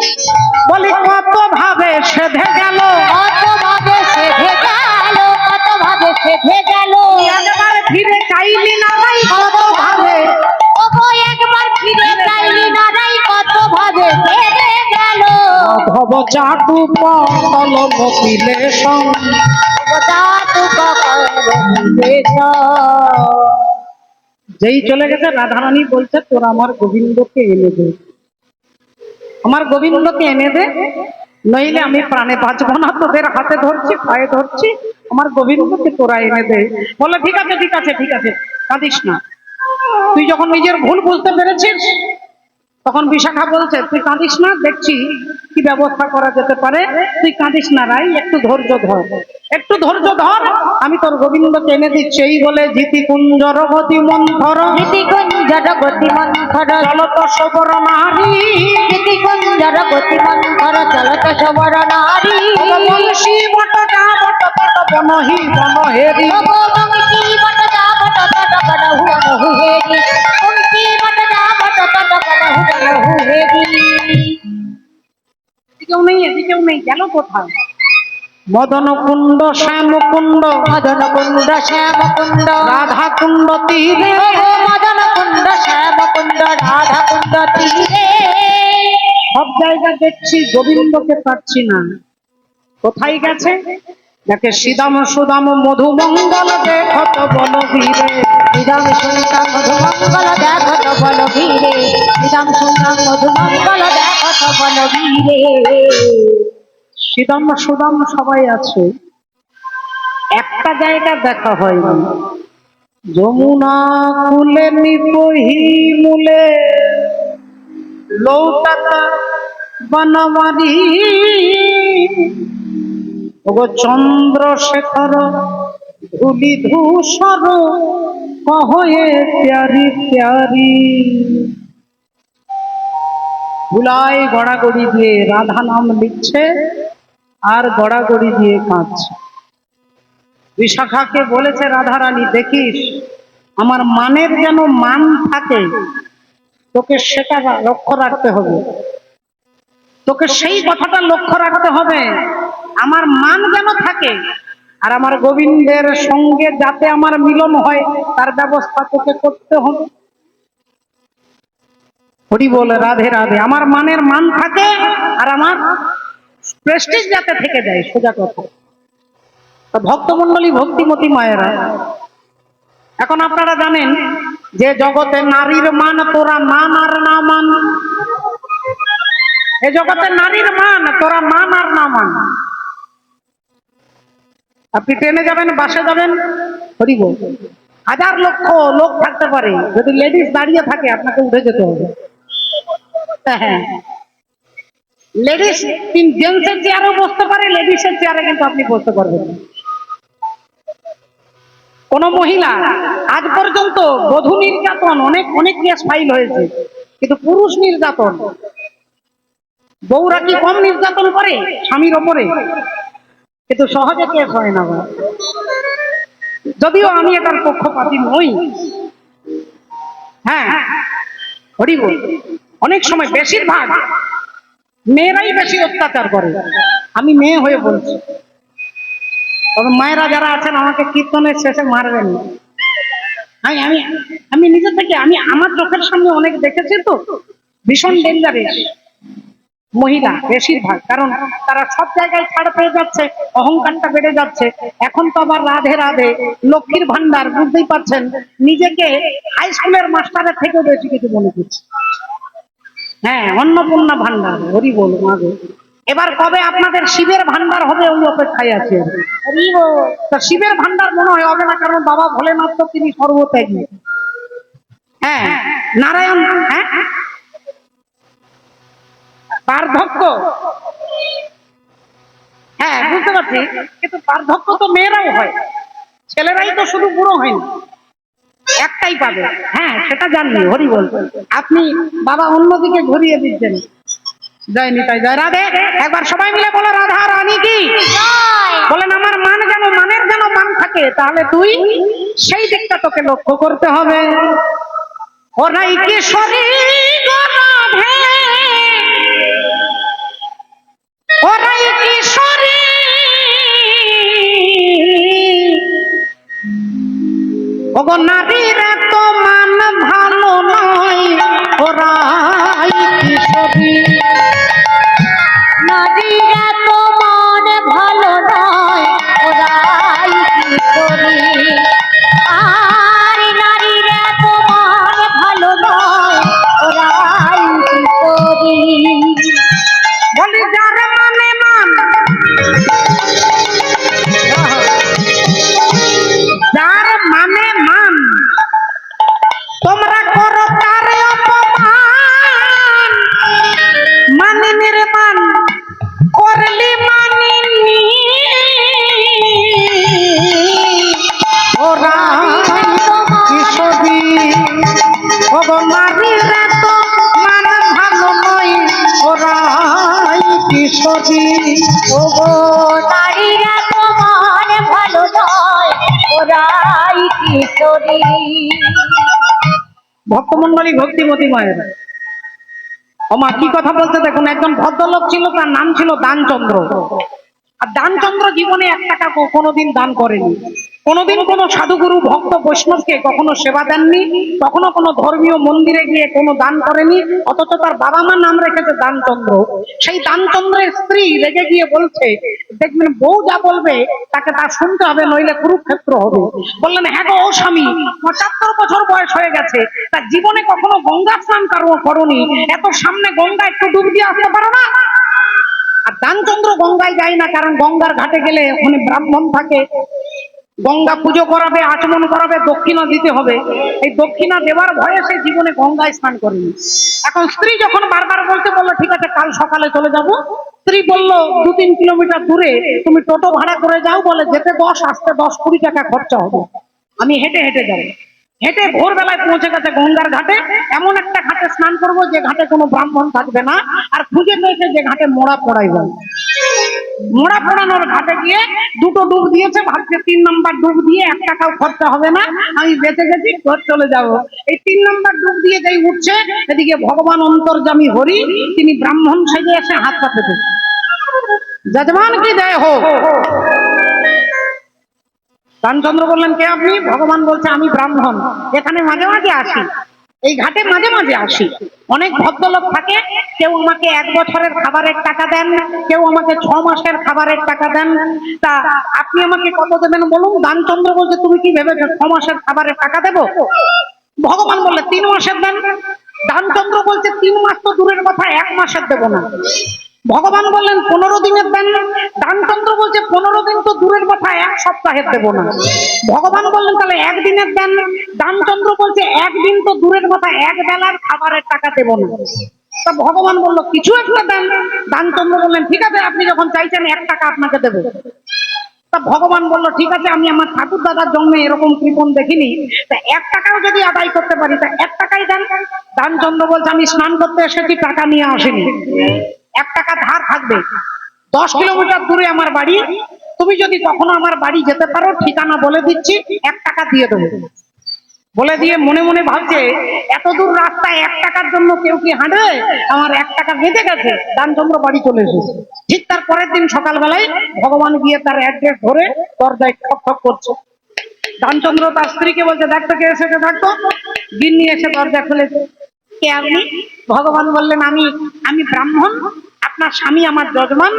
বলি কত ভাবে সেধে গেল, কত ভাবে সেধে গেল, কত ভাবে সেধে গেল। একবার ফিরে চাইলি না ভাই কত ভাবে, ওগো একবার ফিরে চাইলি না রাই, কত ভাবে সেধে গেল। মাধব চাটুপ তলমুটিলেশং। যেই চলে গেছে রাধারানী বলছে তোরা আমার গোবিন্দকে এনে দে, আমার গোবিন্দকে এনে দে, নইলে আমি প্রাণে বাঁচবো না। তোদের হাতে ধরছি, পায়ে ধরছি, আমার গোবিন্দকে তোরা এনে দে। বলে ঠিক আছে ঠিক আছে ঠিক আছে, কাঁদিস না। তুই যখন নিজের ভুল বুঝতে পেরেছিস তখন বিশাখা বলছে তুই কাঁদিস না, দেখছি কি ব্যবস্থা করা যেতে পারে, তুই কাঁদিস না রাই, একটু ধৈর্য ধর, একটু ধৈর্য ধর, আমি তোর গোবিন্দকে এনে দিচ্ছি। এই বলে জিতি কুঞ্জর গতি মন্থর গীতিকুঞ্জর গতি মন্থর চলত সবর নারী গীতিকুঞ্জর গতি মন্থর চলত সবর নারী। বংশী বট যা বট তট বনহি বনহেরি ওগো বংশী বট যা বট তট বনহু বনহু হেরি, বংশী বট যা বট তট বনহু বনহু হেরি। এদিকেও নেই এদিকেও নেই, গেল কোথায়? মদন কুণ্ড শ্যাম কুণ্ড মদন কুণ্ড শ্যাম কুণ্ড রাধা কুণ্ড তীরে, ওগো মদন কুণ্ড শ্যাম কুণ্ড রাধা কুণ্ড তীরে। সব জায়গা দেখছি গোবিন্দকে পাচ্ছি না, কোথায় গেছে? যাকে শ্রীদাম সুদাম মধুমঙ্গল দেখত বল ধীরে, ইদম সুন্দর মধুমঙ্গল দেখত বল বীরে, ইদম সুন্দর মধুমঙ্গল দেখত বল বীরে। শ্রীদাম সুদাম সবাই আছে, একটা জায়গা দেখা হয়নি। যমুনা কুলে নিপহি মূলে লৌটাতা বনমারি, ওগো চন্দ্রশেখর ধুলি ধূসর কহয়ে প্যারি প্যারি। ধুলাই গড়াগড়ি দিয়ে রাধা নাম লিখছে আর গড়াগড়ি দিয়ে কাঁদছে। বিশাখাকে বলেছে রাধারানী দেখিস আমার মানের যেন মান থাকে, তোকে সেটা লক্ষ্য রাখতে হবে, তোকে সেই কথাটা লক্ষ্য রাখতে হবে, আমার মান যেন থাকে। আর আমার গোবিন্দের সঙ্গে যাতে আমার মিলন হয় তার ব্যবস্থা তোকে করতে হবে। হরি বল, রাধে রাধে। আমার মানের মান থাকে আর আমার প্রেস্টিজ যাতে থেকে যায়, সোজা কথা। ভক্তমন্ডলী, ভক্তিমতী মায়েরা, এখন আপনারা জানেন যে জগতে নারীর মান তোরা মান আর না মান, এ জগতে নারীর মান তোরা মান আর না মান। আপনি ট্রেনে যাবেন, বাসে যাবেন, হরি বল, 1000 লক্ষ লোক থাকতে পারে, যদি লেডিস দাঁড়িয়ে থাকে আপনাকে উঠে যেতে হবে। হ্যাঁ, লেডিস জেন্টসের চেয়ারেও বসতে পারে, লেডিসের চেয়ারে কিন্তু আপনি বসতে পারবেন না। কোন মহিলা আজ পর্যন্ত বধূ নির্যাতন অনেক অনেক কেস ফাইল হয়েছে, কিন্তু পুরুষ নির্যাতন বউরা কি কম নির্যাতন করে স্বামীর ওপরে? কিন্তু সহজে কেস হয় না। যদিও আমি এটার পক্ষপাতী নই, হ্যাঁ হরি বল, অনেক সময় বেশিরভাগ মেয়েরাই বেশি অত্যাচার করে। আমি মেয়ে হয়ে বলছি, তবে মায়েরা যারা আছেন আমাকে কীর্তনের শেষে মারবেন না। আমি আমি আমি নিজে থেকে আমি আমার চোখের সামনে অনেক দেখেছি, তো ভীষণ ডেঞ্জারেস মহিলা বেশিরভাগ, কারণ তারা সব জায়গায় ছাড় পেয়ে যাচ্ছে, অহংকারটা বেড়ে যাচ্ছে। এখন তো আবার রাধে রাধে লক্ষ্মীর ভান্ডার, বুঝতেই পারছেন, নিজেকে হাই স্কুলের মাস্টারের থেকেও বেশি কিছু মনে করছে। হ্যাঁ, অন্নপূর্ণা ভান্ডার, হরি বল মাগো। এবার কবে আপনাদের শিবের ভান্ডার হবে ওই অপেক্ষায় আছে। হরি বল। তা শিবের ভান্ডার মনে হয় হবে না, কারণ বাবা ভোলেনাথ তো তিনি সর্বত্যাগী। হ্যাঁ, নারায়ণ, হ্যাঁ বার্ধক্য, হ্যাঁ বুঝতে পারছি, কিন্তু বার্ধক্য তো মেয়েরাও হয়, ছেলেরাই তো শুধু বুড়ো হয় না, একটাই পাবে। হ্যাঁ সেটা জাননি, হরি বল। আপনি বাবা অন্যদিকে ঘুরিয়ে দিচ্ছেন। জয় নিতাই, জয় রাধে। একবার সবাই মিলে বলো রাধা রানী কি জয়। বলেন। আমার মান যেন, মানের যেন মান থাকে, তাহলে তুই সেই দিকটা তোকে লক্ষ্য করতে হবে। ওরাই কিশোরী গো রাধে, ওরাই কিশোরী, ওগো নারীর এত মান ভালো নয়, ওরাই কিশোরী। নারীরা তো মন ভালো নয়, ওরাই কিশোরী। আর নারীরা তো মন ভালো নয়, ওরাই কিশোরী। বলি যার মানে মান, যার মানে মান, তোমরা করো তার অপমান। মানে নির্মাণ করলি মানিনি, ওরা কিশোরী। ওগো নারীর এত মান ভালো নয়, ওরাই কিশোরী। ওগো নারীরা তো মন ভালো নয়, ওরাই কিশোরী। ভক্তমন্ডলী, ভক্তিমতী মায়েরা, ওমা কি কথা বলতে দেখুন। একজন ভদ্রলোক ছিল, তার নাম ছিল দানচন্দ্র। আর দানচন্দ্র জীবনে 1 টাকা কোনোদিন দান করেনি, কোনোদিন কোনো সাধুগুরু ভক্ত বৈষ্ণবকে কখনো সেবা দেননি, কখনো কোনো ধর্মীয় মন্দিরে গিয়ে কোনো দান করেনি। অথচ তার বাবা মা নাম রেখেছে দানচন্দ্র। সেই দানচন্দ্রের স্ত্রী রেগে গিয়ে বলছে, দেখবেন বউ যা বলবে তাকে তা শুনতে হবে, নইলে কুরুক্ষেত্র হবে। বললেন, হ্যাঁ গো ও স্বামী, 75 বছর বয়স হয়ে গেছে, তার জীবনে কখনো গঙ্গা স্নান করনি, এত সামনে গঙ্গা একটু ডুব দিয়ে আসতে পারো না? আর দানচন্দ্র গঙ্গায় যায় না, কারণ গঙ্গার ঘাটে গেলে ওখানে ব্রাহ্মণ থাকে, গঙ্গা পুজো করাবে, আচমন করাবে, দক্ষিণা দিতে হবে। এই দক্ষিণা দেওয়ার ভয়ে সে জীবনে গঙ্গায় স্নান করেনি। এখন স্ত্রী যখন বারবার বলতে, বললো ঠিক আছে কাল সকালে চলে যাব। স্ত্রী বললো 2-3 কিলোমিটার দূরে তুমি টোটো ভাড়া করে যাও, বলে যেতে 10, আসতে 10-20 টাকা খরচা হবে, আমি হেঁটে হেঁটে যাবো। হেঁটে ভোরবেলায় পৌঁছে গেছে গঙ্গার ঘাটে। এমন একটা ঘাটে স্নান করবো যে ঘাটে কোনো ব্রাহ্মণ থাকবে না, আর খুঁজে পেয়েছে যে ঘাটে মোড়া পড়াই যায়। মোড়া পড়ানোর ঘাটে গিয়ে 2টো ডুব দিয়েছে, ভাবছে 3 নাম্বার ডুব দিয়ে 1 টাকাও খরচা হবে না, আমি বেঁচে গেছি, ঘর চলে যাব। এই 3 নাম্বার ডুব দিয়ে যাই উঠছে, এদিকে ভগবান অন্তর্যামী হরি তিনি ব্রাহ্মণ সেজে এসে হাত পা পেতে, যজমান কি জয় হোক। রামচন্দ্র বললেন, কে আপনি? ভগবান বলছে, আমি ব্রাহ্মণ, এখানে মাঝে মাঝে আসি, এই ঘাটে মাঝে মাঝে আসি। অনেক ভদ্রলোক থাকে, কেউ আমাকে 1 বছরের খাবারের টাকা দেন, কেউ আমাকে 6 মাসের খাবারের টাকা দেন, তা আপনি আমাকে কত দেবেন বলুন? দানচন্দ্র বলছে, তুমি কি ভেবেছো 6 মাসের খাবারের টাকা দেবো? ভগবান বললে 3 মাসের দেন। দানচন্দ্র বলছে 3 মাস তো দূরের কথা, 1 মাসের দেবো না। ভগবান বললেন 15 দিনের দেন। দানচন্দ্র বলছে 15 দিন তো দূরের কথা, 1 সপ্তাহের দেবো না। ভগবান বললেন তাহলে 1 দিনের দেন। দানচন্দ্র বলছে 1 দিন তো দূরের কথা, 1 বেলার খাবারের টাকা দেবো না। তা ভগবান বলল কিছু একটা দেন। দানচন্দ্র বললেন ঠিক আছে, আপনি যখন চাইছেন 1 টাকা আপনাকে দেবো। তা ভগবান বলল ঠিক আছে, আমি আমার ঠাকুর দাদার জন্মে এরকম কৃপণ দেখিনি, তা 1 টাকাও যদি আদায় করতে পারি তা 1 টাকাই দেন। দানচন্দ্র বলছে আমি স্নান করতে এসেছি, টাকা নিয়ে আসিনি, 1 টাকা ধার থাকবে। 10 কিলোমিটার দূরে আমার বাড়ি, তুমি যদি কখনো আমার বাড়ি যেতে পারো ঠিকানা বলে দিচ্ছি, 1 টাকা দিয়ে দেবো। বলে দিয়ে মনে মনে ভাবছে এত দূর রাস্তায় 1 টাকার জন্য কেউ কি হাঁটবে, আমার 1 টাকা বেঁধে গেছে। দানচন্দ্র বাড়ি চলে এসেছে। ঠিক তার পরের দিন সকালবেলায় ভগবান গিয়ে তার অ্যাড্রেস ধরে দরজায় ঠক ঠক করছে। দানচন্দ্র তার স্ত্রীকে বলছে দেখতো কে এসেছে, দেখতো। গিন্নি এসে দরজা খুলেছে। কে আপনি? ভগবান বললেন আমি আমি ব্রাহ্মণ, আপনার স্বামী আমার যজমান,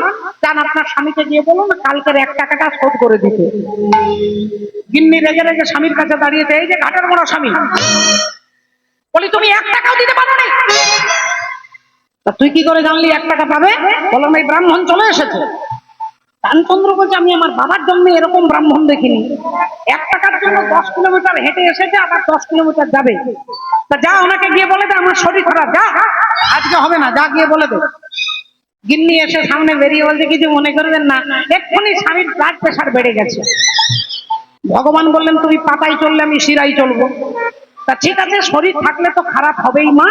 যান আপনার স্বামীকে গিয়ে বলুন কালকের 1 টাকাটা শোধ করে দিতে। গিন্নি রেগে রেগে স্বামীর কাছে দাঁড়িয়েছে, এই যে ঘাটের বড় স্বামী, বলি তুমি 1 টাকাও দিতে পারো না, তা তুই কি করে জানলি 1 টাকা পাবে? বললাম এই ব্রাহ্মণ চলে এসেছে। রামচন্দ্র বলছে আমি আমার বাবার জন্মে এরকম ব্রাহ্মণ দেখিনি, 1 টাকার জন্য 10 কিলোমিটার হেঁটে এসেছে, আবার 10 কিলোমিটার যাবে। তা যা ওনাকে গিয়ে বলে দে আমার শরীর খারাপ, যা আজকে হবে না, যা গিয়ে বলে দে। গিন্নি এসে সামনে বেরিয়ে বলছে কিছু মনে করবেন না, এক্ষুনি স্বামীর ব্লাড প্রেশার বেড়ে গেছে। ভগবান বললেন তুমি পাতায় চললে আমি শিরাই চলবো। তা ঠিক আছে, শরীর থাকলে তো খারাপ হবেই মা,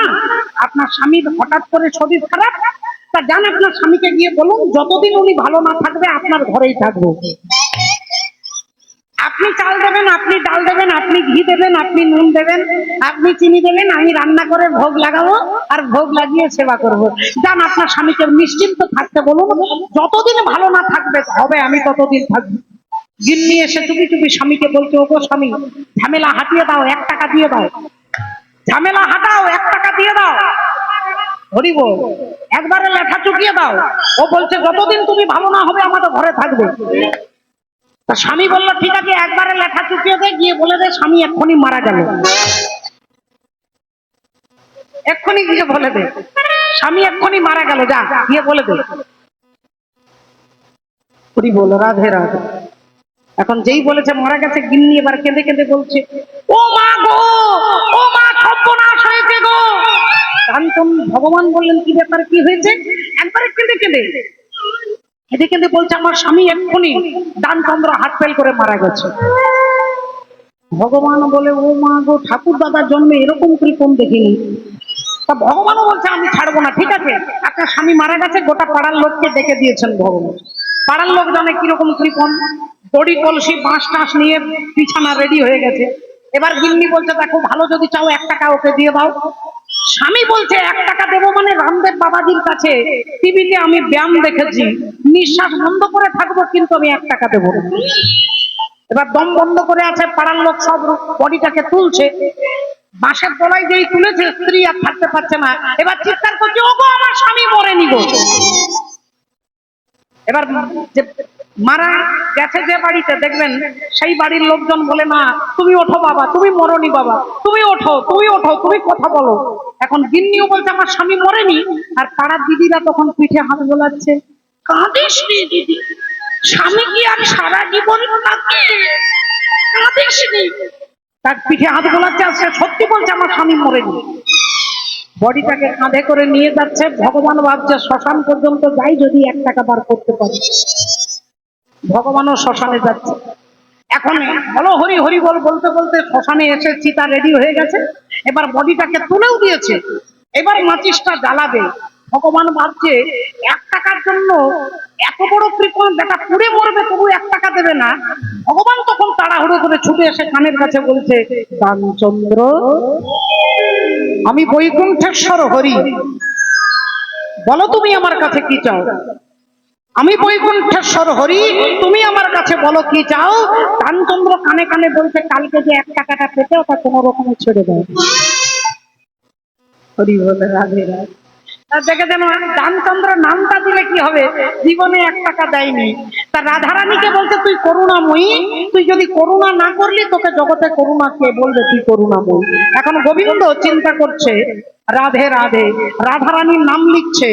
আপনার স্বামীর হঠাৎ করে শরীর খারাপ, তা জান আপনার স্বামীকে গিয়ে বলুন যতদিন উনি ভালো না থাকবে আপনার ঘরেই থাকবো। আপনি চাল দেবেন, আপনি ডাল দেবেন, আপনি ঘি দেবেন, আপনি নুন দেবেন, আপনি চিনি দেবেন, আমি রান্না করে ভোগ লাগাবো আর ভোগ লাগিয়ে সেবা করবো। জান আপনার স্বামীকে নিশ্চিন্ত থাকতে বলুন, যতদিন ভালো না থাকবে হবে আমি ততদিন থাকবো। গিন্নি এসে চুপি চুপি স্বামীকে বলছে ওগো স্বামী, ঝামেলা হাটিয়ে দাও, 1 টাকা দিয়ে দাও, ঝামেলা হাটাও, 1 টাকা দিয়ে দাও। হরি বল, একবারে লেখা চুকিয়ে দাও। ও বলছে যতদিন তুমি ভালো না হবে আমাদের ঘরে থাকবে। তা স্বামী বলল ঠিক আছে, একবারে লেখা চুকিয়ে দে, গিয়ে বলে দে স্বামী এক্ষুনি মারা গেল, এক্ষুনি গিয়ে বলে দে স্বামী এক্ষুনি মারা গেল, যা গিয়ে বলে দে। হরি বল, রাধে রাধে। এখন যেই বলেছে মারা গেছে, গিন্নি এবার কেঁদে কেঁদে বলছে ও মা গো, ও মা সর্বনাশ হয়েছে গো। ভগবান বললেন কি ব্যাপার, কি হয়েছে? একবারে কেঁদে কেঁদে কেঁদে কেঁদে বলছে আমার স্বামী এক্ষুনি দানচন্দ্র হার্ট ফেল করে মারা গেছে। ভগবান বলে ও মা গো, ঠাকুর দাদার জন্মে এরকম কৃপণ দেখিনি। তা ভগবানও বলছে আমি ছাড়বো না, ঠিক আছে আপনার স্বামী মারা গেছে, গোটা পাড়ার লোককে ডেকে দিয়েছেন ভগবান। পাড়ার লোক জানে কিরকম কৃপণ, দড়ি কলসি বাঁশ টাঁশ নিয়ে বিছানা রেডি হয়ে গেছে। এবার গিন্নি বলছে দেখো ভালো যদি চাও 1 টাকা ওকে দিয়ে দাও। স্বামী বলছে 1 টাকা দেবো মানে রামদেব বাবাজির কাছে টিভিতে আমি ব্যায়াম দেখেছি, নিঃশ্বাস বন্ধ করে থাকবো কিন্তু আমি 1 টাকা দেবো না। এবার দম বন্ধ করে আছে, পাড়ার লোক সব বডিটাকে তুলছে, বাঁশের তলায় যেই তুলেছে স্ত্রী আর থাকতে পারছে না, এবার চিৎকার করছে ওগো আমার স্বামী মরেনি গো। এবার যে মারা গেছে যে বাড়িতে দেখবেন সেই বাড়ির লোকজন বলে না তুমি ওঠো বাবা, তুমি মরনি বাবা, তুমি ওঠো, তুমি ওঠো, তুমি কথা বলো। এখন গিন্নিও বলছে আমার স্বামী মরেনি, আর পাড়ার দিদিরা তখন পিঠে হাত বোলাচ্ছে, কাঁদিস নি দিদি, স্বামী কি আর সারা জীবন থাকে, কাঁদিস নি। তার পিঠে হাত বোলাচ্ছে, আর সে সত্যি বলছে আমার স্বামী মরেনি। বডিটাকে কাঁধে করে নিয়ে যাচ্ছে, ভগবান ভাবছে শ্মশান পর্যন্ত যাই যদি 1 টাকা বার করতে পারে। ভগবানও শ্মশানে যাচ্ছে। এখন বলো হরি হরি বল বলতে বলতে শ্মশানে এসে চিতা রেডি হয়ে গেছে, এবার বডিটাকে তুলেও দিয়েছে, এবার মাচিসটা জ্বালাবে। ভগবান ভাবছে 1 টাকার জন্য এত বড় কৃপণ, বেটা পুড়ে মরবে তবু 1 টাকা দেবে না। ভগবান তখন তাড়াহুড়ো করে ছুটে এসে কানের কাছে বলছে রামচন্দ্র, আমি বৈকুণ্ঠেশ্বর হরি, বলো তুমি আমার কাছে কি চাও। আমি বৈকুণ্ঠেশ্বর হরি, তুমি আমার কাছে বলো কি চাও। রামচন্দ্র কানে কানে বলছে কালকে যে 1 টাকাটা পেতে ওটা কোনো রকমে ছেড়ে দাও। হরি বলে রাধে রাধে। দেখে যেন রামচন্দ্র নামটা দিলে কি হবে, জীবনে 1 টাকা দেয়নি। তা রাধারানীকে বলছে তুই করুণাময়ী, তুই যদি করুণা না করলি তোকে জগতে করুণা কে বলবে, তুই করুণাময়ী। এখন গোবিন্দ চিন্তা করছে রাধে রাধে, রাধারানীর নাম লিখছে,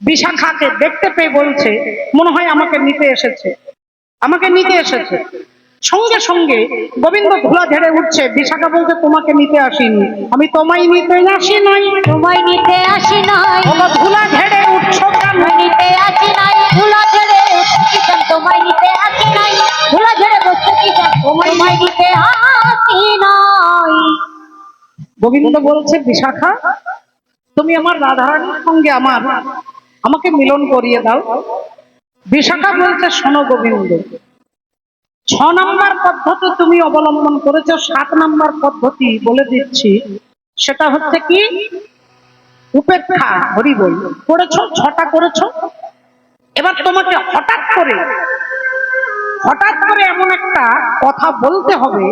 বিশাখাকে দেখতে পেয়ে বলছে মনে হয় আমাকে নিতে এসেছে, আমাকে নিতে এসেছে। সঙ্গে সঙ্গে গোবিন্দ ধুলা ঝেড়ে উঠছে। বিশাখা বলছে তোমাকে নিতে আসিনি, আমি তোমায় নিতে আসি নাই। তোমায় নিতে আসি নাই, ওগো ধুলা ঝেড়ে উঠছো কেন? তোমায় নিতে আসি নাই, ধুলা ঝেড়ে উঠতে কি চান? তোমায় নিতে আসি নাই, ধুলা ঝেড়ে বসতে কি চান? তোমায় নিতে আসি নাই। গোবিন্দ বলছে বিশাখা তুমি আমার রাধারানীর সঙ্গে আমাকে মিলন করিয়ে দাও। বিশাখা বলছে শোনো গোবিন্দ, 6 নম্বর পদ্ধতি তুমি অবলম্বন করেছো, 7 নম্বর পদ্ধতি বলে দিচ্ছি। সেটা হচ্ছে কি উপেক্ষা। হরি বল করেছো, 6টা করেছো। এবার তোমাকে হঠাৎ করে এমন একটা কথা বলতে হবে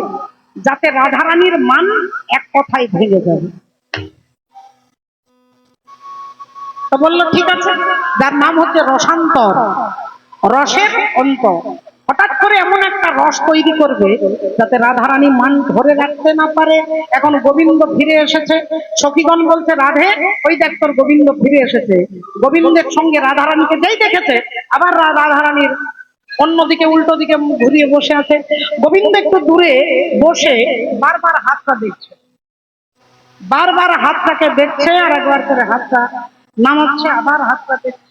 যাতে রাধারানীর মান এক কথায় ভেঙে যাবে। তো বললো ঠিক আছে, যার নাম হচ্ছে রসান্তর, রসের অন্ত। হঠাৎ করে এমন একটা রস তৈরি করবে যাতে রাধারানী মান ধরে রাখতে না পারে। এখন গোবিন্দ ফিরে এসেছে, সখীগণ বলছে রাধে ওই দেখ তোর গোবিন্দ ফিরে এসেছে। গোবিন্দের সঙ্গে রাধারানীকে যেই দেখেছে আবার রাধারানীর অন্যদিকে উল্টো দিকে মুখ ঘুরিয়ে বসে আছে। গোবিন্দ একটু দূরে বসে বারবার হাতটা দেখছে, বারবার হাতটাকে দেখছে, আর একবার করে হাতটা নামাচ্ছে, আবার হাতটা দেখছে,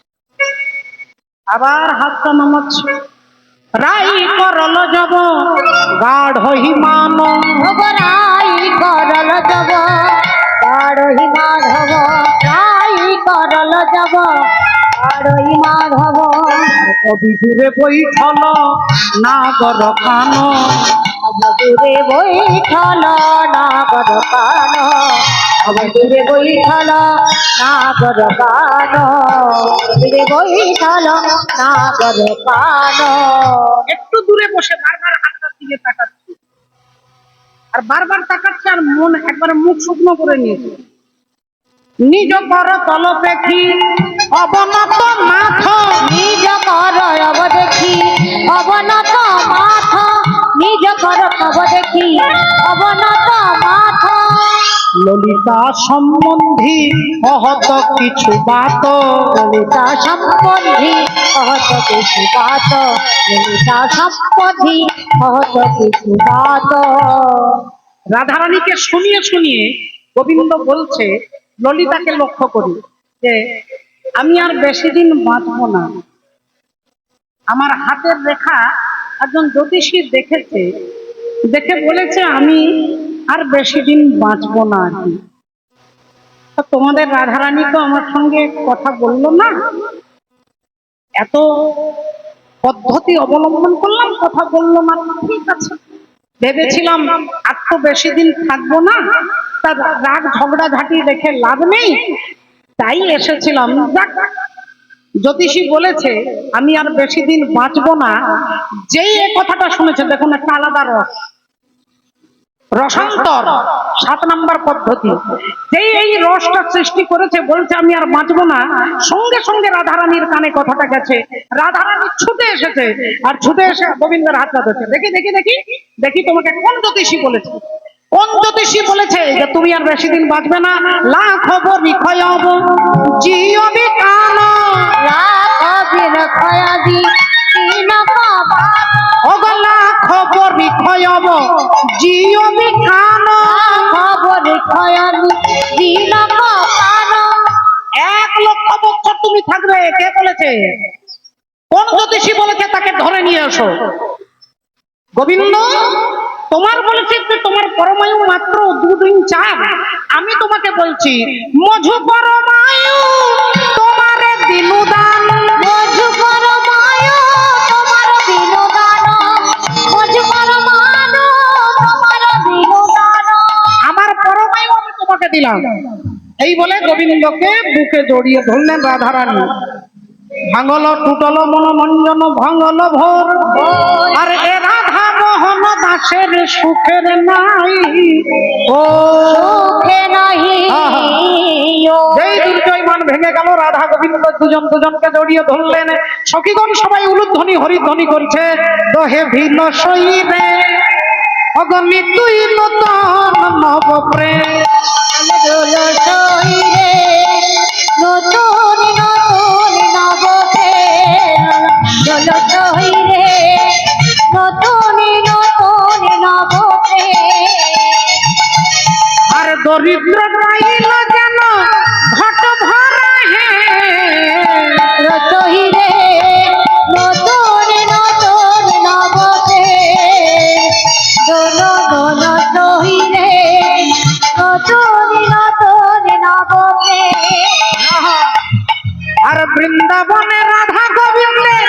আবার হাতটা নামাচ্ছে। রাই করল জব গাঢ় হিমান, রাই করল যাব গাঢ় মাধব, রাই করল যাব গাঢ় মাধব। অবিদূরে বৈঠল নাগর কান, অবদূরে বৈঠল নাগর কান, অবদূরে বৈঠল নাগর কান, অবদূরে বৈঠল নাগর কান। একটু দূরে বসে বারবার হাতটার দিকে তাকাচ্ছে, আর বারবার তাকাচ্ছে, আর মন একবার মুখ শুকনো করে নিয়েছে। নিজ কর তল দেখি অবনত মাথ, নিজ কর অব দেখি অবনত মাথ, নিজ কর অব দেখি অবনত মাথ। ললিতা সম্বন্ধী অহত কিছু বাত, ললিতা সম্বন্ধী অহত কিছু বাত, ললিতা সম্বন্ধী অহত কিছু বাত। রাধারানীকে শুনিয়ে শুনিয়ে গোবিন্দ বলছে ললিতাকে লক্ষ্য করি যে আমি আর বেশি দিন বাঁচবো না। আমার হাতের রেখা একজন জ্যোতিষী দেখেছে, দেখে বলেছে আমি আর বেশি দিন বাঁচবো না আর কি। তা তোমাদের রাধারানী তো আমার সঙ্গে কথা বললো না, এত পদ্ধতি অবলম্বন করলাম, কথা বললো না, ঠিক আছে। ভেবেছিলাম আর তো বেশি দিন থাকবো না, তার রাগ ঝগড়া ঝাঁটি রেখে লাভ নেই, তাই এসেছিলাম। যাক, জ্যোতিষী বলেছে আমি আর বেশি দিন বাঁচবো না, যেই এই কথাটা শুনেছে দেখুন একটা আলাদা রস, রসান্তর 7 নম্বর পদ্ধতি। যেই এই রসটা সৃষ্টি করেছে, বলছে আমি আর বাঁচবো না, সঙ্গে সঙ্গে রাধারানীর কানে কথাটা গেছে। রাধারানী ছুটে এসেছে, আর ছুটে এসে গোবিন্দের হাতটা ধরেছে। দেখি দেখি দেখি দেখি তোমাকে কোন জ্যোতিষী বলেছে, কোন জ্যোতিষী বলেছে যে তুমি আর বেশি দিন বাঁচবে না। লাখ বিক্ষয়ব জিয়বি কান, লাখ বিক্ষয়াদি তিনক বাত, ওগো লাখ বিক্ষয়ব জিয়বি কান, লাখ বিক্ষয়াদি তিনক বাত। 1 লক্ষ বছর তুমি থাকবে। কে বলেছে? কোন জ্যোতিষী বলেছে তাকে ধরে নিয়ে এসো। গোবিন্দ তোমার বলেছে যে তোমার পরমায়ু মাত্র 2 দিন 4, আমি তোমাকে বলছি মধু পরমায়ু তোমার দিনুদান, মধু পরমায়ু তোমার বিনোদান, মধু পরমায়ু তোমার বিনোদান। আমার পরমায়ু আমি তোমাকে দিলাম। এই বলে গোবিন্দকে বুকে জড়িয়ে ধরলেন রাধারানী। ভাঙল টুটল মনোমঞ্জন ভঙ্গল ভোর, আর এ রাধা মোহন দাসের সুখের নাই ও সুখে নাহি ও। যেই দুর্জয়মান ভেঙে গেল, রাধা গোবিন্দ দুজন দুজনকে জড়িয়ে ধরলেন। সখীগণ সবাই উলুধ্বনি হরিধ্বনি করছে। দহে ভিন্ন শৈরে অগণি তুই নূতন নব প্রেম, দোল সইরে নতুন নতুন নব প্রেম, দোল সইরে নতুন নতুন দরিদ্র রইল যেন ঘট ভরা হে রতহিরে নতুন নতুন নবতে দোল দোল তহিরে নতুন নতুন নবতে আর বৃন্দাবনে রাধা গোবিন্দের